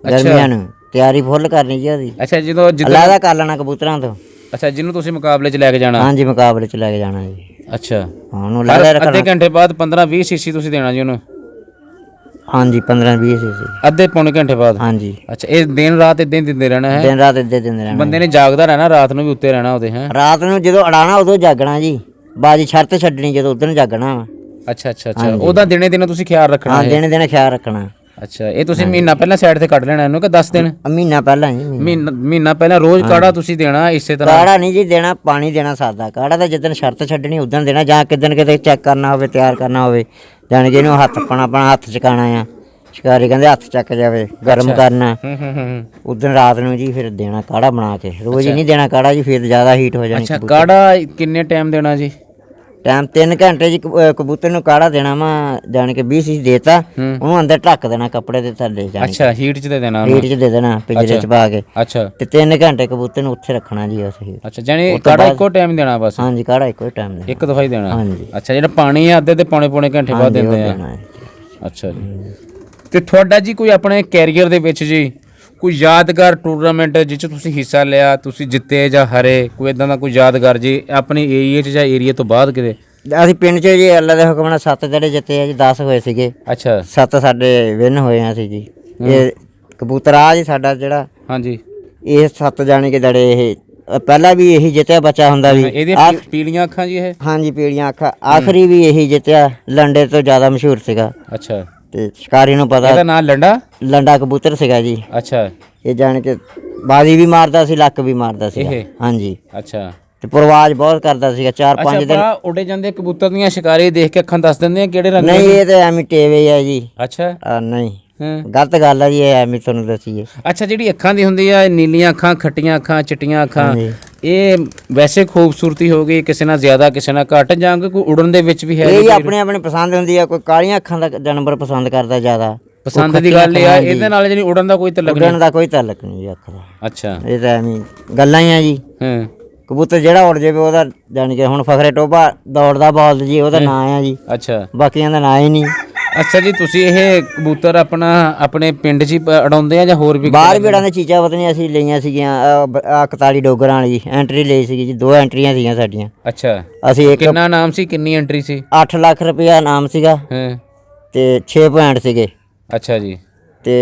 ਗਰਮੀਆਂ ਨੂੰ। ਤਿਆਰੀ ਫੁੱਲ ਕਰਨੀ ਜੀ ਉਹਦੀ। ਅੱਛਾ, ਜਦੋਂ ਅਲੱਗਾ ਕਰ ਲੈਣਾ ਕਬੂਤਰਾਂ ਤੋਂ। ਅੱਛਾ, ਜਿਹਨੂੰ ਤੁਸੀਂ ਮੁਕਾਬਲੇ 'ਚ ਲੈ ਕੇ ਜਾਣਾ? ਹਾਂਜੀ, ਮੁਕਾਬਲੇ 'ਚ ਲੈ ਕੇ ਜਾਣਾ ਜੀ। ਅੱਛਾ, ਉਹਨੂੰ ਲੈ ਰੱਖਣਾ। ਅੱਧੇ ਘੰਟੇ ਬਾਅਦ 15-20 ਸੀਸੀ ਤੁਸੀਂ ਦੇਣਾ ਜੀ ਉਹਨੂੰ? ਹਾਂਜੀ, 15-20 ਸੀਸੀ ਅੱਧੇ ਪੌਣੇ ਘੰਟੇ ਬਾਅਦ? ਹਾਂਜੀ। ਅੱਛਾ, ਇਹ ਦਿਨ ਰਾਤ ਇਦਾਂ ਹੀ ਦਿੰਦੇ ਰਹਿਣਾ ਹੈ? ਦਿਨ ਰਾਤ ਇੱਦਾਂ ਦਿੰਦੇ ਰਹਿਣਾ। ਬੰਦੇ ਨੇ ਜਾਗਦਾ ਰਹਿਣਾ, ਰਾਤ ਨੂੰ ਵੀ ਉੱਤੇ ਰਹਿਣਾ ਉਹਦੇ? ਹੈ, ਰਾਤ ਨੂੰ ਜਦੋਂ ਅੜਾਣਾ ਉਦੋਂ ਜਾਗਣਾ ਜੀ, ਬਾਜੀ ਸ਼ਰਤ ਛੱਡਣੀ ਜਦੋਂ ਉਦੋਂ ਜਾਗਣਾ ਵਾ। ਅੱਛਾ ਅੱਛਾ ਅੱਛਾ, ਉਹਦਾ ਦਿਨੇ ਦਿਨੇ ਤੁਸੀਂ ਖਿਆਲ ਰੱਖਣਾ? ਹਾਂ, ਦਿਨੇ ਖਿਆਲ ਰੱਖਣਾ। ਅੱਛਾ, ਇਹ ਤੁਸੀਂ ਮਹੀਨਾ ਪਹਿਲਾਂ ਸਾਈਡ ਤੇ ਕੱਢ ਲੈਣਾ ਇਹਨੂੰ ਕਿ 10 ਦਿਨ? ਮਹੀਨਾ ਪਹਿਲਾਂ ਜੀ। ਮਹੀਨਾ ਪਹਿਲਾਂ ਰੋਜ਼ ਕਾੜਾ ਤੁਸੀਂ ਦੇਣਾ ਇਸੇ ਤਰ੍ਹਾਂ? ਕਾੜਾ ਨਹੀਂ ਜੀ ਦੇਣਾ, ਪਾਣੀ ਦੇਣਾ ਸਾਦਾ। ਕਾੜਾ ਤਾਂ ਜਿੱਦਣ ਸ਼ਰਤ ਛੱਡਣੀ ਉਦੋਂ ਦੇਣਾ, ਜਾਂ ਕਿਦਣ ਕਿਤੇ ਚੈੱਕ ਕਰਨਾ ਹੋਵੇ, ਤਿਆਰ ਕਰਨਾ ਹੋਵੇ, ਜਾਣੀ ਕਿ ਇਹਨੂੰ ਹੱਥ ਆਪਣਾ ਹੱਥ ਚਕਾਣਾ ਆ। ਸ਼ਿਕਾਰੀ ਕਹਿੰਦੇ ਹੱਥ ਚੱਕ ਜਾਵੇ, ਗਰਮ ਕਰਨਾ ਉਦੋਂ ਰਾਤ ਨੂੰ ਜੀ। ਫਿਰ ਦੇਣਾ ਕਾੜਾ ਬਣਾ ਕੇ, ਰੋਜ਼ ਹੀ ਨਹੀਂ ਦੇਣਾ ਕਾੜਾ ਜੀ, ਫਿਰ ਜ਼ਿਆਦਾ ਹੀਟ ਹੋ ਜਾਣੀ। ਅੱਛਾ, ਕਾੜਾ ਕਿੰਨੇ ਟਾਈਮ ਦੇਣਾ ਜੀ? ਟਾਈਮ 3 ਘੰਟੇ ਜੀ। ਕਬੂਤਰ ਨੂੰ ਕਾੜਾ ਦੇਣਾ ਵਾ, ਜਾਣ ਕੇ 20 ਸੀਸੀ ਦੇਤਾ, ਉਹਨੂੰ ਅੰਦਰ ਢੱਕ ਦੇਣਾ ਕੱਪੜੇ ਦੇ ਥੱਲੇ। ਅੱਛਾ, ਹੀਟ 'ਚ ਦੇ ਦੇਣਾ? ਹੀਟ 'ਚ ਦੇ ਦੇਣਾ, ਪਿੰਜਰੇ 'ਚ ਪਾ ਕੇ। ਅੱਛਾ, ਤੇ 3 ਘੰਟੇ ਕਬੂਤਰ ਨੂੰ ਉੱਥੇ ਰੱਖਣਾ ਜੀ ਉਸ ਹੀਟ। ਅੱਛਾ, ਜਾਨੀ ਕਾੜਾ ਇੱਕੋ ਟਾਈਮ ਦੇਣਾ ਬਸ? ਹਾਂਜੀ, ਕਾੜਾ ਇੱਕੋ ਟਾਈਮ ਦੇਣਾ, ਇੱਕ ਦਫਾ ਹੀ ਦੇਣਾ? ਹਾਂਜੀ। ਅੱਛਾ, ਜਿਹੜਾ ਪਾਣੀ ਆ ਅੱਧੇ ਤੇ ਪੌਣੇ ਘੰਟੇ ਬਾਅਦ ਦਿੰਦੇ ਆ? ਅੱਛਾ ਜੀ। ਤੇ ਤੁਹਾਡਾ ਜੀ ਕੋਈ ਆਪਣੇ ਕੈਰੀਅਰ ਦੇ ਵਿੱਚ ਜੀ ਕੋਈ ਯਾਦਗਾਰ ਟੂਰਨਾਮੈਂਟ ਜਿਸ 'ਚ ਤੁਸੀਂ ਹਿੱਸਾ ਲਿਆ, ਤੁਸੀਂ ਜਿੱਤੇ ਜਾਂ ਹਾਰੇ, ਕੋਈ ਇਦਾਂ ਦਾ ਕੋਈ ਯਾਦਗਾਰ ਜੀ ਆਪਣੇ ਏਰੀਏ 'ਚ ਜਾਂ ਏਰੀਏ ਤੋਂ ਬਾਅਦ ਕਿਤੇ? ਅਸੀਂ ਪਿੰਡ 'ਚ ਜੀ ਅੱਲਾ ਦੇ ਹੁਕਮ ਨਾਲ 7 ਜਿਹੜੇ ਜਿੱਤੇ ਆ ਜੀ, 10 ਹੋਏ ਸੀਗੇ। ਅੱਛਾ, 7 ਸਾਡੇ ਵਿਨ ਹੋਏ ਆ ਸੀ ਜੀ। ਇਹ ਕਬੂਤਰ ਆ ਜੀ ਸਾਡਾ ਜਿਹੜਾ। ਹਾਂਜੀ, ਇਹ 7 ਜਾਣੇ ਕੇ ਦੜੇ, ਇਹ ਪਹਿਲਾਂ ਵੀ ਇਹੀ ਜਿੱਤਿਆ ਬੱਚਾ ਹੁੰਦਾ ਵੀ। ਇਹਦੀਆਂ ਪੀਲੀਆਂ ਅੱਖਾਂ ਜੀ ਇਹ? ਹਾਂਜੀ, ਪੀਲੀਆਂ ਅੱਖਾਂ। ਆਖਰੀ ਵੀ ਇਹੀ ਜਿੱਤਿਆ, ਲੰਡੇ ਤੋਂ ਜ਼ਿਆਦਾ ਮਸ਼ਹੂਰ ਸੀਗਾ। ਅੱਛਾ, ਤੇ ਸ਼ਿਕਾਰੀ ਨੂੰ ਪਤਾ। ਇਹਦਾ ਨਾਮ ਲੰਡਾ ਕਬੂਤਰ ਸੀਗਾ ਜੀ। ਅੱਛਾ, ਇਹ ਜਾਣ ਕੇ ਬਾਜੀ ਵੀ ਮਾਰਦਾ ਸੀ, ਲੱਕ ਵੀ ਮਾਰਦਾ ਸੀ। ਹਾਂਜੀ। ਅੱਛਾ, ਤੇ ਪਰਵਾਜ ਬਹੁਤ ਕਰਦਾ ਸੀਗਾ। 4-5 ਦਿਨ ਉੱਡੇ ਜਾਂਦੇ ਕਬੂਤਰ ਦੀਆਂ ਸ਼ਿਕਾਰੀ ਦੇਖ ਕੇ ਅੱਖਾਂ ਦੱਸ ਦਿੰਦੇ ਆ ਕਿਹੜੇ ਰੰਗ? ਨਹੀਂ, ਇਹ ਤਾਂ ਐਵੇਂ ਟੇਵੇ ਆ ਜੀ। ਅੱਛਾ, ਨਹੀਂ, ਗਲਤ ਗੱਲ ਆ ਜੀ, ਇਹ ਐਵੇਂ ਤੁਹਾਨੂੰ ਦੱਸੀਏ। ਅੱਛਾ, ਜਿਹੜੀ ਅੱਖਾਂ ਦੀ ਹੁੰਦੀ ਆ, ਨੀਲੀਆਂ ਅੱਖਾਂ, ਖੱਟੀਆਂ ਅੱਖਾਂ, ਚਿੱਟੀਆਂ ਅੱਖਾਂ, ਇਹ ਵੈਸੇ ਖੂਬਸੂਰਤੀ ਹੋ ਗਈ, ਕਿਸੇ ਨਾਲ ਜ਼ਿਆਦਾ ਕਿਸੇ ਨਾਲ ਘੱਟ, ਜਾਂ ਕੋਈ ਉੜਨ ਦੇ ਵਿੱਚ ਵੀ ਹੈ? ਇਹ ਆਪਣੇ ਆਪਣੇ ਪਸੰਦ ਹੁੰਦੀ ਆ। ਕੋਈ ਕਾਲੀਆਂ ਅੱਖਾਂ ਦਾ ਜਾਨਵਰ ਪਸੰਦ ਕਰਦਾ ਜ਼ਿਆਦਾ। ਪਸੰਦ ਦੀ ਗੱਲ ਇਹ ਆ, ਇਹਦੇ ਨਾਲ ਜਿਹੜੀ ਉੜਨ ਦਾ ਕੋਈ ਤਾਲੁਕ ਨਹੀਂ? ਉੜਨ ਦਾ ਕੋਈ ਤਾਲੁਕ ਨਹੀਂ ਜੀ ਅੱਖ ਦਾ। ਅੱਛਾ, ਇਹ ਤਾਂ ਐਵੇਂ ਗੱਲਾਂ ਹੀ ਆ ਜੀ। ਕਬੂਤਰ ਜਿਹੜਾ ਉੜ ਜਾਵੇ ਉਹਦਾ, ਜਾਣੀ ਕਿ ਹੁਣ ਫਖਰੇ ਟੋਭਾ ਦੌੜਦਾ ਬੋਲਦ ਜੀ, ਉਹਦਾ ਨਾਂ ਆ ਜੀ। ਅੱਛਾ, ਬਾਕੀਆਂ ਦਾ ਨਾਂ ਹੀ ਨਹੀਂ। ਅੱਛਾ ਜੀ, ਤੁਸੀਂ ਇਹ ਕਬੂਤਰ ਆਪਣੇ ਪਿੰਡ 'ਚ ਹੀ ਉਡਾਉਂਦੇ ਆ ਜਾਂ ਹੋਰ ਵੀ? ਬਾਹਰ ਵੀ ਉਡਾਉਂਦੇ। ਚੀਜ਼ਾਂ ਪਤਨੀਆਂ ਅਸੀਂ ਲਈਆਂ ਸੀਗੀਆਂ, 41 ਡੋਗਰਾਂ ਵਾਲੀ ਐਂਟਰੀ ਲਈ ਸੀਗੀ ਜੀ। 2 ਐਂਟਰੀਆਂ ਸੀਗੀਆਂ ਸਾਡੀਆਂ। ਅੱਛਾ, ਅਸੀਂ ਇੱਕ ਕਿੰਨਾ ਨਾਮ ਸੀ, ਕਿੰਨੀ ਐਂਟਰੀ ਸੀ? 8 ਲੱਖ ਰੁਪਇਆ ਨਾਮ ਸੀਗਾ ਤੇ 6 ਪੁਆਇੰਟ ਸੀਗੇ। ਅੱਛਾ ਜੀ। ਤੇ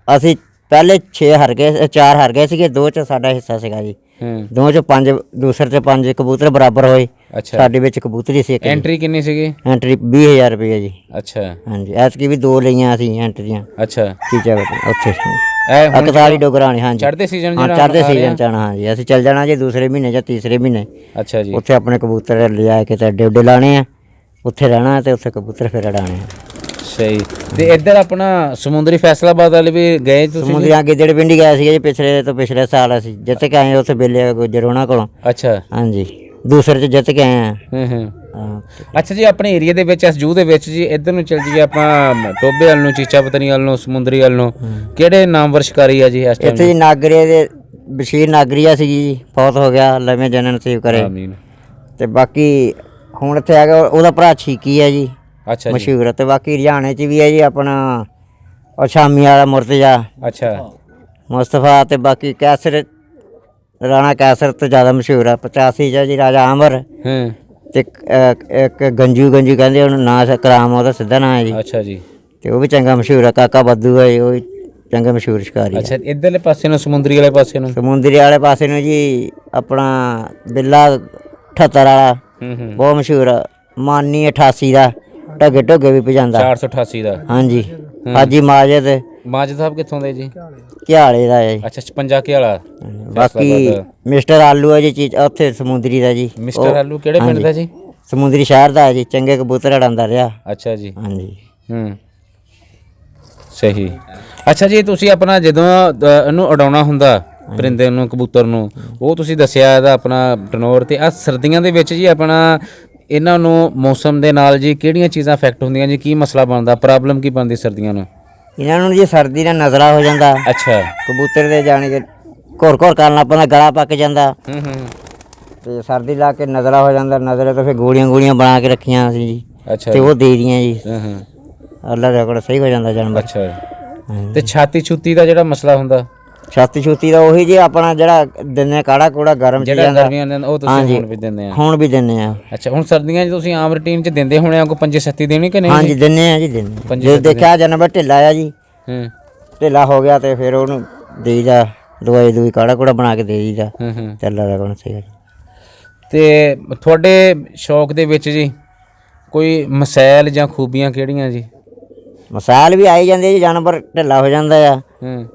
ਅਸੀਂ ਪਹਿਲੇ 6 ਹਾਰ ਗਏ, 4 ਹਾਰ ਗਏ ਸੀਗੇ, 2 ਚ ਸਾਡਾ ਹਿੱਸਾ ਸੀਗਾ ਜੀ। 2 ਚ 5, ਦੂਸਰੇ ਤੇ 5 ਕਬੂਤਰ ਬਰਾਬਰ ਹੋਏ। ਅੱਛਾ, ਸਾਡੇ ਵਿੱਚ ਕਬੂਤਰੀ ਸੀ ਇੱਕ। ਐਂਟਰੀ ਕਿੰਨੀ ਸੀਗੀ? ਐਂਟਰੀ 20000 ਰੁਪਏ ਜੀ। ਅੱਛਾ, ਹਾਂਜੀ। ਐਤਕੀ ਵੀ 2 ਲਈਆਂ ਅਸੀਂ ਐਂਟਰੀਆਂ। ਅੱਛਾ, ਚੀਜ਼ਾਂ ਉੱਥੇ ਇਹ 41 ਡੋਗਰਾਂ ਨੇ। ਹਾਂਜੀ, ਚੜ੍ਹਦੇ ਸੀਜ਼ਨ ਹਾਂ, ਚੜ੍ਹਦੇ ਸੀਜ਼ਨ ਚ ਆਉਣਾ। ਹਾਂਜੀ, ਅਸੀਂ ਚੱਲ ਜਾਣਾ ਜੀ ਦੂਸਰੇ ਮਹੀਨੇ ਜਾਂ ਤੀਸਰੇ ਮਹੀਨੇ। ਅੱਛਾ ਜੀ। ਉੱਥੇ ਆਪਣੇ ਕਬੂਤਰ ਲਿਜਾ ਕੇ ਤੇ ਅੱਡੇ ਉੱਡੇ ਲਾਣੇ ਆ, ਉੱਥੇ ਰਹਿਣਾ ਤੇ ਉੱਥੇ ਕਬੂਤਰ ਫਿਰ ਉਡਾਣੇ ਆ। ਸਹੀ। ਤੇ ਇੱਧਰ ਆਪਣਾ ਸਮੁੰਦਰੀ ਫੈਸਲਾਬਾਦ ਵਾਲੇ ਵੀ ਗਏ ਤੁਸੀਂ? ਸਮੁੰਦਰੀ ਗਿੱਦੜ ਪਿੰਡੀ ਗਏ ਸੀਗੇ ਜੀ, ਪਿਛਲੇ ਸਾਲ ਅਸੀਂ ਜਿੱਤ ਕੇ ਆਏ ਉੱਥੇ ਬੇਲੇ ਗੁੱਜਰ ਉਹਨਾਂ ਕੋਲੋਂ। ਅੱਛਾ, ਹਾਂਜੀ, ਦੂਸਰੇ ਚ ਜਿੱਤ ਕੇ ਆਏ ਆ। ਹਾਂ। ਅੱਛਾ ਜੀ, ਆਪਣੇ ਏਰੀਆ ਦੇ ਵਿੱਚ, ਇਸ ਜੂ ਦੇ ਵਿੱਚ ਜੀ, ਇੱਧਰ ਨੂੰ ਚੱਲ ਜੀਏ ਆਪਾਂ ਟੋਬੇ ਵੱਲ ਨੂੰ, ਚੀਚਾ ਪਤਨੀ ਵੱਲ ਨੂੰ, ਸਮੁੰਦਰੀ ਵੱਲ ਨੂੰ, ਕਿਹੜੇ ਨਾਮਵਰ ਸ਼ਿਕਾਰੀ ਆ ਜੀ ਇਸ ਟਾਈਮ? ਇੱਥੇ ਜੀ ਨਾਗਰੇ ਦੇ ਬਸ਼ੀਰ ਨਾਗਰੀਆ ਸੀਗੀ ਜੀ, ਫੌਤ ਹੋ ਗਿਆ, ਲਵੇਂ ਜਨਨ ਨਸੀਬ ਕਰੇ। ਤੇ ਬਾਕੀ ਹੁਣ ਇੱਥੇ ਆ ਗਿਆ ਉਹਦਾ ਭਰਾ ਛੀਕੀ ਹੈ ਜੀ, ਅੱਛਾ ਜੀ, ਮਸ਼ਹੂਰ। ਤੇ ਬਾਕੀ ਹਰਿਆਣੇ 'ਚ ਵੀ ਹੈ ਜੀ ਆਪਣਾ ਉਹ ਸ਼ਾਮੀ ਵਾਲਾ ਮੁਰਤਜ਼ਾ ਅੱਛਾ ਮੁਸਤਫਾ। ਤੇ ਬਾਕੀ ਕੈਸਰ, ਰਾਣਾ ਕੈਸਰ ਤੋਂ ਜ਼ਿਆਦਾ ਮਸ਼ਹੂਰ ਆ। 85 'ਚ ਜੀ ਰਾਜਾ ਆਮਰ। ਹੂੰ, ਤੇ ਇੱਕ ਗੰਜੂ ਕਹਿੰਦੇ ਉਹਨੂੰ ਨਾਂ ਕਰਾਮ, ਉਹਦਾ ਸਿੱਧਾ ਨਾਂ ਹੈ ਜੀ। ਅੱਛਾ ਜੀ, ਤੇ ਉਹ ਵੀ ਚੰਗਾ ਮਸ਼ਹੂਰ ਆ। ਕਾਕਾ ਬੱਦੂ ਹੈ ਜੀ, ਉਹ ਵੀ ਚੰਗਾ ਮਸ਼ਹੂਰ ਸ਼ਿਕਾਰੀ ਆ। ਅੱਛਾ ਇੱਧਰਲੇ ਪਾਸੇ ਨੂੰ ਸਮੁੰਦਰੀ ਵਾਲੇ ਪਾਸੇ ਨੂੰ। ਸਮੁੰਦਰੀ ਵਾਲੇ ਪਾਸੇ ਨੂੰ ਜੀ ਆਪਣਾ ਬਿੱਲਾ 78 ਵਾਲਾ ਹੂੰ, ਬਹੁਤ ਮਸ਼ਹੂਰ ਆ। ਮਾਨੀ 88 ਦਾ ਢੱਗੇ ਵੀ ਭਜਾਉਂਦਾ। 488 ਦਾ। ਹਾਂਜੀ। ਹਾਜੀ ਮਾਜਦ ਮਾਜਦ ਸਾਹਿਬ ਕਿੱਥੋਂ ਦੇ ਜੀ? ਘਿਆਲੇ ਦਾ ਹੈ ਜੀ। ਅੱਛਾ 56 ਕੇ ਵਾਲਾ। ਬਾਕੀ ਮਿਸਟਰ ਆਲੂ ਹੈ ਜੀ ਚੀਜ਼ ਉੱਥੇ ਸਮੁੰਦਰੀ ਦਾ ਜੀ। ਮਿਸਟਰ ਆਲੂ ਕਿਹੜੇ ਪਿੰਡ ਦਾ ਜੀ? ਸਮੁੰਦਰੀ ਸ਼ਹਿਰ ਦਾ ਹੈ ਜੀ। ਚੰਗੇ ਕਬੂਤਰ ਉਡਾਉਂਦਾ ਰਿਹਾ। ਅੱਛਾ ਜੀ, ਹਾਂਜੀ। ਹੂੰ, ਸਹੀ। ਅੱਛਾ ਜੀ, ਤੁਸੀਂ ਆਪਣਾ ਜਦੋਂ ਇਹਨੂੰ ਉਡਾਉਣਾ ਹੁੰਦਾ ਪਰਿੰਦੇ ਨੂੰ, ਕਬੂਤਰ ਨੂੰ, ਉਹ ਤੁਸੀਂ ਦੱਸਿਆ ਇਹਦਾ ਆਪਣਾ ਟਨੋਰ। ਤੇ ਆ ਸਰਦੀਆਂ ਦੇ ਵਿੱਚ ਜੀ ਆਪਣਾ ਇਹਨਾਂ ਨੂੰ ਮੌਸਮ ਦੇ ਨਾਲ ਜੀ ਕਿਹੜੀਆਂ ਚੀਜ਼ਾਂ ਅਫੈਕਟ ਹੁੰਦੀਆਂ ਜੀ? ਕੀ ਮਸਲਾ ਬਣਦਾ, ਪ੍ਰੋਬਲਮ ਕੀ ਬਣਦੀ ਸਰਦੀਆਂ ਨੂੰ? ਇਹਨਾਂ ਨੂੰ ਜੀ ਸਰਦੀ ਨਾਲ ਨਜ਼ਲਾ ਹੋ ਜਾਂਦਾ। ਅੱਛਾ। ਕਬੂਤਰ ਦੇ ਜਾਣੀ ਕਿ ਘੁਰ ਕਰਨ ਲੱਗ ਪੈਂਦਾ, ਗਲਾ ਪੱਕ ਜਾਂਦਾ। ਹੂੰ ਹੂੰ। ਤੇ ਸਰਦੀ ਲਾ ਕੇ ਨਜ਼ਲਾ ਹੋ ਜਾਂਦਾ। ਨਜ਼ਲੇ ਤੋਂ ਫਿਰ ਗੋਲੀਆਂ ਬਣਾ ਕੇ ਰੱਖੀਆਂ ਸੀ ਜੀ। ਅੱਛਾ ਤੇ ਉਹ ਦੇ ਦੀਆਂ ਜੀ। ਹਾਂ ਹਾਂ। ਅੱਲਾ ਦੇ ਕੋਲ ਸਹੀ ਹੋ ਜਾਂਦਾ ਜਾਨਵਰ। ਅੱਛਾ। ਤੇ ਛਾਤੀ ਛੁੱਤੀ ਦਾ ਜਿਹੜਾ ਮਸਲਾ ਹੁੰਦਾ? ਛਾਤੀ ਦਾ ਉਹੀ ਜੀ ਆਪਣਾ ਜਿਹੜਾ ਦਿੰਦੇ ਕਾੜਾ ਕੂੜਾ ਗਰਮ ਜਿਹੜਾ ਚੀਜ਼ਾਂ ਦਾ। ਗਰਮੀਆਂ ਦੇ ਉਹ ਤੁਸੀਂ ਹੁਣ ਵੀ ਦਿੰਦੇ ਆ? ਹੁਣ ਵੀ ਦਿੰਦੇ ਆ। ਅੱਛਾ, ਹੁਣ ਸਰਦੀਆਂ 'ਚ ਤੁਸੀਂ ਆਮ ਰੂਟੀਨ 'ਚ ਦਿੰਦੇ ਹੋਣੇ ਆ ਕੋਈ 5-7 ਦੇਣੀ ਕਿ ਨਹੀਂ? ਹਾਂਜੀ ਦਿੰਦੇ ਆ ਜੀ, ਦਿੰਦੇ। ਜੇ ਦੇਖਿਆ ਜਾਨਵਰ ਢਿੱਲਾ ਆ ਜੀ, ਹੂੰ, ਢਿੱਲਾ ਹੋ ਗਿਆ ਤੇ ਫਿਰ ਉਹਨੂੰ ਦੇਈਦਾ ਦਵਾਈ ਕਾੜਾ ਕੂੜਾ ਬਣਾ ਕੇ ਦੇ ਦਈਦਾ। ਹੂੰ ਹੂੰ। ਚੱਲਾ ਦਾ ਕੋਣ ਸਹੀ। ਤੇ ਤੁਹਾਡੇ ਸ਼ੌਕ ਦੇ ਵਿੱਚ ਜੀ ਕੋਈ ਮਸੈਲ ਜਾਂ ਖੂਬੀਆਂ ਕਿਹੜੀਆਂ ਜੀ? ਮਸਾਲ ਵੀ ਆਈ ਜਾਂਦੇ ਜੀ, ਜਾਨਵਰ ਢਿੱਲਾ ਹੋ ਜਾਂਦਾ ਆ ਹੂੰ।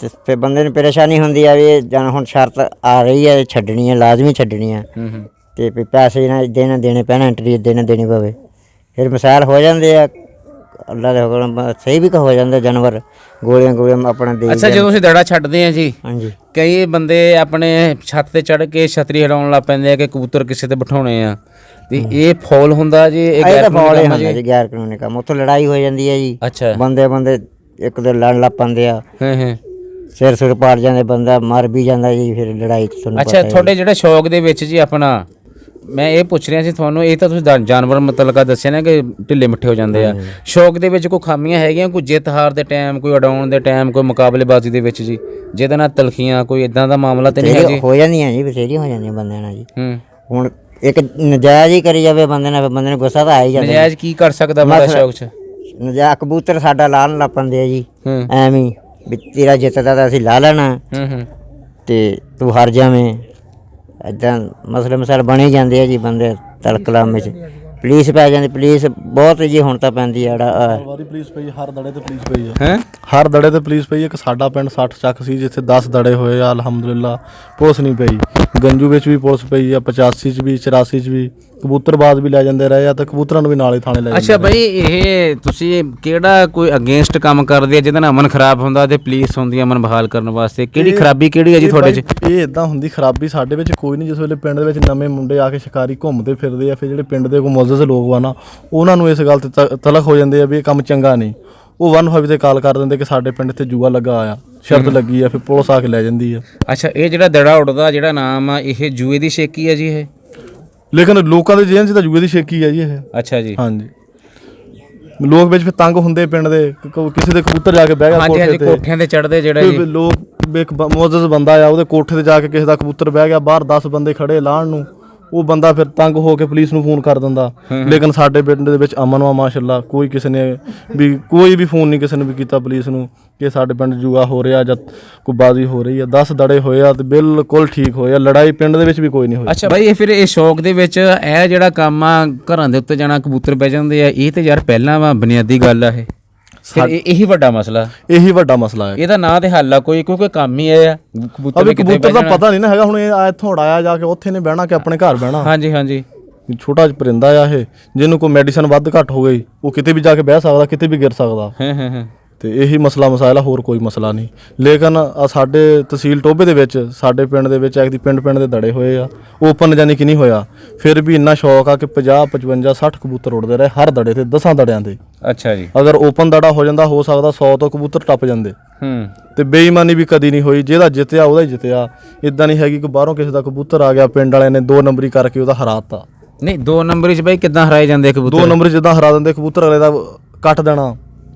ਤੇ ਫਿਰ ਬੰਦੇ ਨੂੰ ਪਰੇਸ਼ਾਨੀ ਹੁੰਦੀ ਆ ਵੀ ਇਹ ਹੁਣ ਸ਼ਰਤ ਆ ਰਹੀ ਹੈ, ਛੱਡਣੀ ਹੈ, ਲਾਜ਼ਮੀ ਛੱਡਣੀ ਆ। ਹੂੰ ਹੂੰ। ਤੇ ਵੀ ਪੈਸੇ ਨਾ ਦੇਣੇ ਪੈਣ, ਐਂਟਰੀ ਦੇਣੀ ਪਵੇ, ਫਿਰ ਮਸਾਲ ਹੋ ਜਾਂਦੇ ਆ। ਅੱਲਾ ਦੇ ਹੁਕਮ ਸਹੀ ਵੀ ਹੋ ਜਾਂਦਾ ਜਾਨਵਰ। ਗੋਲੀਆਂ ਆਪਣਾ ਦੇ। ਅੱਛਾ, ਜਦੋਂ ਅਸੀਂ ਦੜਾ ਛੱਡਦੇ ਆ ਜੀ, ਹਾਂਜੀ, ਕਈ ਬੰਦੇ ਆਪਣੇ ਛੱਤ ਤੇ ਚੜ੍ਹ ਕੇ ਛਤਰੀ ਹਿਲਾਉਣ ਲੱਗ ਪੈਂਦੇ ਆ ਕਿ ਕਬੂਤਰ ਕਿਸੇ ਤੇ ਬਿਠਾਉਣੇ ਆ। ਤੇ ਇਹ ਫੌਲ ਹੁੰਦਾ ਜੀ? ਇਹ ਤਾਂ ਫੌਲ ਹੀ ਹੁੰਦਾ ਜੀ, ਗੈਰ ਕਾਨੂੰਨੀ ਕੰਮ। ਉੱਥੋਂ ਲੜਾਈ ਹੋ ਜਾਂਦੀ ਹੈ ਜੀ। ਅੱਛਾ। ਬੰਦੇ ਇੱਕ ਦੋ ਲੜਨ ਲੱਗ ਪੈਂਦੇ ਆ। ਹਾਂ ਹਾਂ। ਸਿਰ ਪਾੜ ਜਾਂਦੇ, ਬੰਦਾ ਮਰ ਵੀ ਜਾਂਦਾ ਜੀ ਫਿਰ ਲੜਾਈ 'ਚ। ਤੁਹਾਨੂੰ ਅੱਛਾ, ਤੁਹਾਡੇ ਜਿਹੜੇ ਸ਼ੌਕ ਦੇ ਵਿੱਚ ਜੀ ਆਪਣਾ ਮੈਂ ਇਹ ਪੁੱਛ ਰਿਹਾ ਸੀ ਤੁਹਾਨੂੰ, ਇਹ ਤਾਂ ਤੁਸੀਂ ਜਾਨਵਰ ਮਤਲਬ ਦੱਸਿਆ ਨਾ ਕਿ ਢਿੱਲੇ ਮਿੱਠੇ ਹੋ ਜਾਂਦੇ ਆ। ਸ਼ੌਕ ਦੇ ਵਿੱਚ ਕੋਈ ਖਾਮੀਆਂ ਹੈਗੀਆਂ, ਕੋਈ ਜਿੱਤ ਹਾਰ ਦੇ ਟਾਈਮ, ਕੋਈ ਉਡਾਉਣ ਦੇ ਟਾਈਮ, ਕੋਈ ਮੁਕਾਬਲੇਬਾਜ਼ੀ ਦੇ ਵਿੱਚ ਜੀ, ਜਿਹਦੇ ਨਾਲ ਤਲਖੀਆਂ, ਕੋਈ ਇਦਾਂ ਦਾ ਮਾਮਲਾ ਤੇ ਨਹੀਂ ਹੈ ਜੀ? ਹੋ ਜਾਂਦੀਆਂ ਜੀ, ਬਥੇਰੀਆਂ ਹੋ ਜਾਂਦੀਆਂ ਬੰਦਿਆਂ ਨਾਲ ਜੀ। ਹੂੰ। ਹੁਣ ਇੱਕ ਨਜਾਇਜ਼ ਹੀ ਕਰੀ ਜਾਵੇ ਬੰਦੇ ਨਾਲ, ਬੰਦੇ ਨੂੰ ਗੁੱਸਾ ਤਾਂ ਆ ਹੀ ਜਾਂਦਾ। ਨਜਾਇਜ਼ ਕੀ ਕਰ ਸਕਦਾ ਬੰਦਾ ਸ਼ੌਕ 'ਚ? ਨਜਾਇਜ਼ ਕਬੂਤਰ ਸਾਡਾ ਲਾਣ ਲੱਗ ਪੈਂਦੇ ਆ ਜੀ। ਹੂੰ। ਐਵੇਂ ਵੀ ਤੇਰਾ ਜਿੱਤਦਾ ਤਾਂ ਅਸੀਂ ਲਾ ਲੈਣਾ ਹੂੰ ਹੂੰ। ਤੇ ਤੂੰ ਹਾਰ ਜਾਵੇਂ। ਇੱਦਾਂ ਮਸਲੇ ਬਣੇ ਜਾਂਦੇ ਆ ਜੀ ਬੰਦੇ ਤਲਕਲਾਮੇ 'ਚ। ਪੁਲਿਸ ਪੈ ਜਾਂਦੀ, ਪੁਲਿਸ ਬਹੁਤ ਜੀ ਹੁਣ ਤਾਂ ਪੈਂਦੀ ਆ। ਵਾਰੀ ਪੁਲਿਸ ਪਈ, ਹਰ ਦੜੇ ਤੇ ਪੁਲਿਸ ਪਈ ਆ। ਹੈ ਹਰ ਦੜੇ ਤੇ ਪੁਲਿਸ ਪਈ। ਇੱਕ ਸਾਡਾ ਪਿੰਡ 60 ਚੱਕ ਸੀ ਜਿੱਥੇ 10 ਦੜੇ ਹੋਏ ਆ, ਅਲਹਮਦੁਲਿਲਾ ਪੁਲਿਸ ਨਹੀਂ ਪਈ। ਗੰਜੂ ਵਿੱਚ ਵੀ ਪੁਲਿਸ ਪਈ ਆ, 85 'ਚ ਵੀ, 84 'ਚ ਵੀ। ਕਬੂਤਰਬਾਜ਼ ਵੀ ਲੈ ਜਾਂਦੇ ਰਹੇ ਆ ਤੇ ਕਬੂਤਰਾਂ ਨੂੰ ਵੀ ਨਾਲ ਹੀ ਥਾਣੇ ਲੈ ਜਾਂਦੇ। ਅੱਛਾ ਬਈ, ਇਹ ਤੁਸੀਂ ਕਿਹੜਾ ਕੋਈ ਅਗੇਂਸਟ ਕੰਮ ਕਰਦੇ ਆ ਜਿਹਦੇ ਨਾਲ ਅਮਨ ਖਰਾਬ ਹੁੰਦਾ ਤੇ ਪੁਲਿਸ ਹੁੰਦੀ ਅਮਨ ਬਹਾਲ ਕਰਨ ਵਾਸਤੇ? ਕਿਹੜੀ ਖਰਾਬੀ ਕਿਹੜੀ ਹੈ ਜੀ ਤੁਹਾਡੇ 'ਚ? ਇਹ ਇਦਾਂ ਹੁੰਦੀ ਖਰਾਬੀ ਸਾਡੇ ਵਿੱਚ ਕੋਈ ਨਹੀਂ। ਜਿਸ ਵੇਲੇ ਪਿੰਡ ਦੇ ਵਿੱਚ ਨਵੇਂ ਮੁੰਡੇ ਆ ਕੇ ਸ਼ਿਕਾਰੀ ਘੁੰਮਦੇ ਫਿਰਦੇ ਆ, ਫਿਰ ਜਿਹੜੇ ਪਿੰਡ ਦੇ ਕੋਈ ਮੁਅੱਜ਼ਜ਼ ਲੋਕ ਵਾ ਨਾ, ਉਹਨਾਂ ਨੂੰ ਇਸ ਗੱਲ ਤੇ ਤਲਖ ਹੋ ਜਾਂਦੇ ਆ ਵੀ ਇਹ ਕੰਮ ਚੰਗਾ ਨਹੀਂ। ਉਹ 1 ਤੇ ਕਾਲ ਕਰ ਦਿੰਦੇ ਕਿ ਸਾਡੇ ਪਿੰਡ ਇੱਥੇ ਜੂਆ ਲੱਗਾ ਆ, ਸ਼ਰਤ ਲੱਗੀ ਆ, ਫਿਰ ਪੁਲਿਸ ਆ ਕੇ ਲੈ ਜਾਂਦੀ ਆ। ਅੱਛਾ, ਇਹ ਜਿਹੜਾ ਦੜਾ ਉੱਡਦਾ ਜਿਹੜਾ ਨਾਮ ਆ, ਇਹ ਜੂਏ ਦੀ ਸ਼ੇਕੀ ਹੈ ਜੀ ਇਹ? ਲੇਕਿਨ ਲੋਕਾਂ ਦੇ ਜੇਨ 'ਚ ਤਾਂ ਜੂਏ ਦੀ ਸ਼ੇਕੀ ਹੈ ਜੀ ਇਹ। ਅੱਛਾ ਜੀ। ਹਾਂਜੀ, ਲੋਕ ਵਿੱਚ ਫਿਰ ਤੰਗ ਹੁੰਦੇ ਪਿੰਡ ਦੇ। ਕਿਸੇ ਦੇ ਕਬੂਤਰ ਜਾ ਕੇ ਬਹਿ ਗਿਆ ਹਾਂਜੀ ਹਾਂਜੀ, ਕੋਠਿਆਂ ਤੇ ਚੜਦੇ ਜਿਹੜਾ ਜੀ ਲੋਕ। ਇੱਕ ਮੁਅੱਜ਼ਜ਼ ਬੰਦਾ ਆ, ਉਹਦੇ ਕੋਠੇ ਤੇ ਜਾ ਕੇ ਕਿਸੇ ਦਾ ਕਬੂਤਰ ਬਹਿ ਗਿਆ, ਬਾਹਰ 10 ਬੰਦੇ ਖੜੇ ਲਾਣ ਨੂੰ, ਉਹ ਬੰਦਾ ਫਿਰ ਤੰਗ ਹੋ ਕੇ ਪੁਲਿਸ ਨੂੰ ਫੋਨ ਕਰ ਦਿੰਦਾ। ਲੇਕਿਨ ਸਾਡੇ ਪਿੰਡ ਦੇ ਵਿੱਚ ਅਮਨ ਵਾ ਮਾਸ਼ਾਅੱਲਾ, ਕੋਈ ਕਿਸੇ ਨੇ ਵੀ ਕੋਈ ਵੀ ਫੋਨ ਨਹੀਂ ਕਿਸੇ ਨੇ ਵੀ ਕੀਤਾ ਪੁਲਿਸ ਨੂੰ ਕਿ ਸਾਡੇ ਪਿੰਡ ਜੂਆ ਹੋ ਰਿਹਾ ਜਾਂ ਕੋਈ ਬਾਜ਼ੀ ਹੋ ਰਹੀ ਆ। 10 ਦੜੇ ਹੋਏ ਆ ਤੇ ਬਿਲਕੁਲ ਠੀਕ ਹੋਏ ਆ। ਲੜਾਈ ਪਿੰਡ ਦੇ ਵਿੱਚ ਵੀ ਕੋਈ ਨਹੀਂ ਹੋਈ। ਅੱਛਾ ਬਾਈ, ਇਹ ਫਿਰ ਇਹ ਸ਼ੌਕ ਦੇ ਵਿੱਚ ਇਹ ਜਿਹੜਾ ਕੰਮ ਆ ਘਰਾਂ ਦੇ ਉੱਤੇ ਜਾਣਾ, ਕਬੂਤਰ ਬਹਿ ਜਾਂਦੇ ਆ, ਇਹ ਤੇ ਯਾਰ ਪਹਿਲਾਂ ਵਾ ਬੁਨਿਆਦੀ ਗੱਲ ਆ ਇਹ। ਫਿਰ ਇਹੀ ਵੱਡਾ ਮਸਲਾ, ਇਹੀ ਵੱਡਾ ਮਸਲਾ ਹੈ। ਇਹਦਾ ਨਾਂ ਤੇ ਹੱਲ ਆ ਕੋਈ, ਕਿਉਂਕਿ ਕੰਮ ਹੀ ਇਹ ਆ ਕਬੂਤਰ ਦਾ ਪਤਾ ਨਹੀਂ ਨਾ ਹੈਗਾ। ਹੁਣ ਇਹ ਇੱਥੋਂ ਉਡਾਇਆ ਜਾ ਕੇ ਉੱਥੇ ਨੇ ਬਹਿਣਾ ਕਿ ਆਪਣੇ ਘਰ ਬਹਿਣਾ। ਹਾਂਜੀ ਹਾਂਜੀ। ਛੋਟਾ ਜਿਹਾ ਪਰਿੰਦਾ ਆ ਇਹ, ਜਿਹਨੂੰ ਕੋਈ ਮੈਡੀਸਨ ਵੱਧ ਘੱਟ ਹੋ ਗਈ ਉਹ ਕਿਤੇ ਵੀ ਜਾ ਕੇ ਬਹਿ ਸਕਦਾ, ਕਿਤੇ ਵੀ ਗਿਰ ਸਕਦਾ। ਹਾਂ। ਤੇ ਇਹੀ ਮਸਲਾ ਆ, ਹੋਰ ਕੋਈ ਮਸਲਾ ਨਹੀਂ। ਲੇਕਿਨ ਸਾਡੇ ਤਹਿਸੀਲ ਟੋਭੇ ਦੇ ਵਿੱਚ, ਸਾਡੇ ਪਿੰਡ ਦੇ ਵਿੱਚ ਇੱਕ ਦੀ ਪਿੰਡ ਦੇ ਦੜੇ ਹੋਏ ਆ, ਓਪਨ ਜਾਨੀ ਕਿ ਨਹੀਂ ਹੋਇਆ। ਫਿਰ ਵੀ ਇੰਨਾ ਸ਼ੌਕ ਆ ਕਿ 50 55 60 ਕਬੂਤਰ ਉੱਡਦੇ ਰਹੇ ਹਰ ਦੜੇ ਤੇ, 10 ਦੜਿਆਂ ਦੇ। ਅੱਛਾ ਜੀ। ਅਗਰ ਓਪਨ ਦੜਾ ਹੋ ਜਾਂਦਾ, ਹੋ ਸਕਦਾ 100 ਤੋਂ ਕਬੂਤਰ ਟੱਪ ਜਾਂਦੇ। ਤੇ ਬੇਈਮਾਨੀ ਵੀ ਕਦੀ ਨਹੀਂ ਹੋਈ, ਜਿਹਦਾ ਜਿੱਤਿਆ ਉਹਦਾ ਹੀ ਜਿੱਤਿਆ। ਇਦਾਂ ਨਹੀਂ ਹੈਗੀ ਕਿ ਬਾਹਰੋਂ ਕਿਸੇ ਦਾ ਕਬੂਤਰ ਆ ਗਿਆ ਪਿੰਡ ਵਾਲਿਆਂ ਨੇ 2 ਨੰਬਰੀ ਕਰਕੇ ਉਹਦਾ ਹਰਾਤਾ। ਨਹੀਂ 2 ਨੰਬਰੀ 'ਚ ਬਾਈ ਕਿੱਦਾਂ ਹਰਾਏ ਜਾਂਦੇ ਕਬੂਤਰ? 2 ਨੰਬਰ ਜਿੱਦਾਂ ਹਰਾ ਦਿੰਦੇ ਕਬੂਤਰ, ਅਗਲੇ ਦਾ ਕੱਟ ਦੇਣਾ,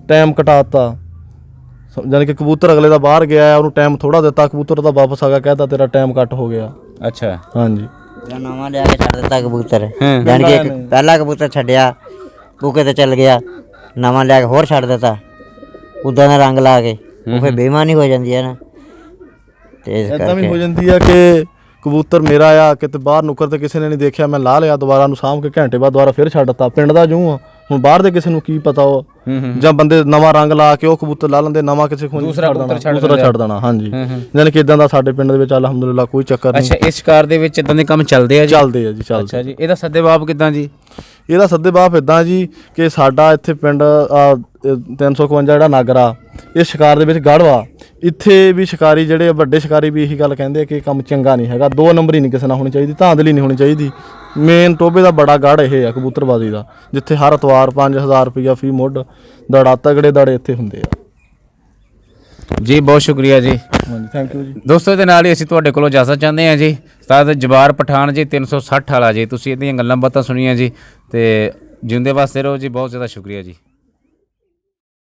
ਟਾਈਮ ਕਟਾਤਾ। ਜਾਣੀ ਕਿ ਕਬੂਤਰ ਅਗਲੇ ਦਾ ਬਾਹਰ ਗਿਆ, ਉਹਨੂੰ ਟਾਈਮ ਥੋੜਾ ਦਿੱਤਾ, ਕਬੂਤਰ ਦਾ ਵਾਪਸ ਆ ਗਿਆ, ਕਹਿਤਾ ਤੇਰਾ ਟਾਈਮ ਕੱਟ ਹੋ ਗਿਆ। ਅੱਛਾ ਹਾਂਜੀ। ਜਾਂ ਨਵਾਂ ਲਿਆ ਕੇ ਛੱਡ ਦਿੱਤਾ ਕਬੂਤਰ, ਜਾਣੀ ਕਿ ਪਹਿਲਾ ਕਬੂਤਰ ਛੱਡਿਆ ਬੂਕੇ ਤੇ ਚੱਲ ਗਿਆ, ਨਵਾਂ ਲਿਆ ਕੇ ਹੋਰ ਛੱਡ ਦਿੱਤਾ ਉੱਦਾਂ ਦਾ ਰੰਗ ਲਾ ਕੇ, ਉਹ ਫਿਰ ਬੇਈਮਾਨੀ ਹੋ ਜਾਂਦੀ ਹੈ ਨਾ। ਤੇ ਇਸ ਇਦਾਂ ਵੀ ਕਰਕੇ ਹੋ ਜਾਂਦੀ ਆ ਕਿ ਕਬੂਤਰ ਮੇਰਾ ਆ, ਕਿਤੇ ਬਾਹਰ ਨੁੱਕਰ ਤੇ ਕਿਸੇ ਨੇ ਨਹੀਂ ਦੇਖਿਆ, ਮੈਂ ਲਾ ਲਿਆ, ਦੁਬਾਰਾ ਨੂੰ ਸਾਂਭ ਕੇ ਘੰਟੇ ਬਾਅਦ ਦੁਬਾਰਾ ਫਿਰ ਛੱਡ ਦਿੱਤਾ। ਪਿੰਡ ਦਾ ਜੂੰ ਆ, ਹੁਣ ਬਾਹਰ ਦੇ ਕਿਸੇ ਨੂੰ ਕੀ ਪਤਾ ਉਹ, ਜਾਂ ਬੰਦੇ ਨਵਾਂ ਰੰਗ ਲਾ ਕੇ ਉਹ ਕਬੂਤਰ ਲਾ ਲੈਂਦੇ, ਨਵਾਂ ਕਿਸੇ ਕੋਲ ਦੂਸਰਾ ਛੱਡ ਦੇਣਾ। ਹਾਂਜੀ, ਜਾਣੀ ਕਿ ਇਦਾਂ ਦਾ ਸਾਡੇ ਪਿੰਡ ਦੇ ਵਿੱਚ ਅਲਹਮਦੁਲਿਲਾ ਕੋਈ ਚੱਕਰ ਨਹੀਂ। ਅੱਛਾ, ਇਸ ਸ਼ਿਕਾਰ ਦੇ ਵਿੱਚ ਇਦਾਂ ਦੇ ਕੰਮ ਚੱਲਦੇ ਆ ਜੀ? ਚੱਲਦੇ ਆ ਜੀ, ਚੱਲਦੇ। ਅੱਛਾ ਜੀ, ਇਹਦਾ ਸੱਦੇਬਾਬ ਕਿੱਦਾਂ ਜੀ? ਇਹਦਾ ਸੱਦੇਬਾਪ ਇਦਾਂ ਜੀ ਕਿ ਸਾਡਾ ਇੱਥੇ ਪਿੰਡ 351 ਜਿਹੜਾ ਨਾਗਰਾ, ਇਹ ਸ਼ਿਕਾਰ ਦੇ ਵਿੱਚ ਗੜ੍ਹਵਾ, ਇੱਥੇ ਵੀ ਸ਼ਿਕਾਰੀ ਜਿਹੜੇ ਵੱਡੇ ਸ਼ਿਕਾਰੀ ਵੀ ਇਹੀ ਗੱਲ ਕਹਿੰਦੇ ਕਿ ਕੰਮ ਚੰਗਾ ਨਹੀਂ ਹੈਗਾ, 2 ਨੰਬਰੀ ਨਹੀਂ ਕਿਸੇ ਨਾਲ ਹੋਣੀ ਚਾਹੀਦੀ, ਧਾਂਦਲੀ ਨਹੀਂ ਹੋਣੀ ਚਾਹੀਦੀ। ਮੇਨ ਟੋਬੇ ਦਾ ਬੜਾ ਗੜ੍ਹ ਇਹ ਆ ਕਬੂਤਰਬਾਜ਼ੀ ਦਾ, ਜਿੱਥੇ ਹਰ ਐਤਵਾਰ 5000 ਰੁਪਈਆ ਫੀ ਮੁੱਢ ਦੜਾ, ਤਗੜੇ ਦੜੇ ਇੱਥੇ ਹੁੰਦੇ ਆ ਜੀ। ਬਹੁਤ ਸ਼ੁਕਰੀਆ ਜੀ। ਹਾਂਜੀ, ਥੈਂਕ ਯੂ ਜੀ। ਦੋਸਤੋ, ਇਹਦੇ ਨਾਲ ਹੀ ਅਸੀਂ ਤੁਹਾਡੇ ਕੋਲੋਂ ਇਜਾਜ਼ਤ ਚਾਹੁੰਦੇ ਹਾਂ ਜੀ। ਉਸਤਾਦ ਜਵਾਰ ਪਠਾਨ ਜੀ 360 ਵਾਲਾ ਜੀ, ਤੁਸੀਂ ਇਹਦੀਆਂ ਗੱਲਾਂ ਬਾਤਾਂ ਸੁਣੀਆਂ ਜੀ, ਤੇ ਜਿਉਂਦੇ ਵਾਸਤੇ ਰਹੋ ਜੀ। ਬਹੁਤ ਜ਼ਿਆਦਾ ਸ਼ੁਕਰੀਆ ਜੀ।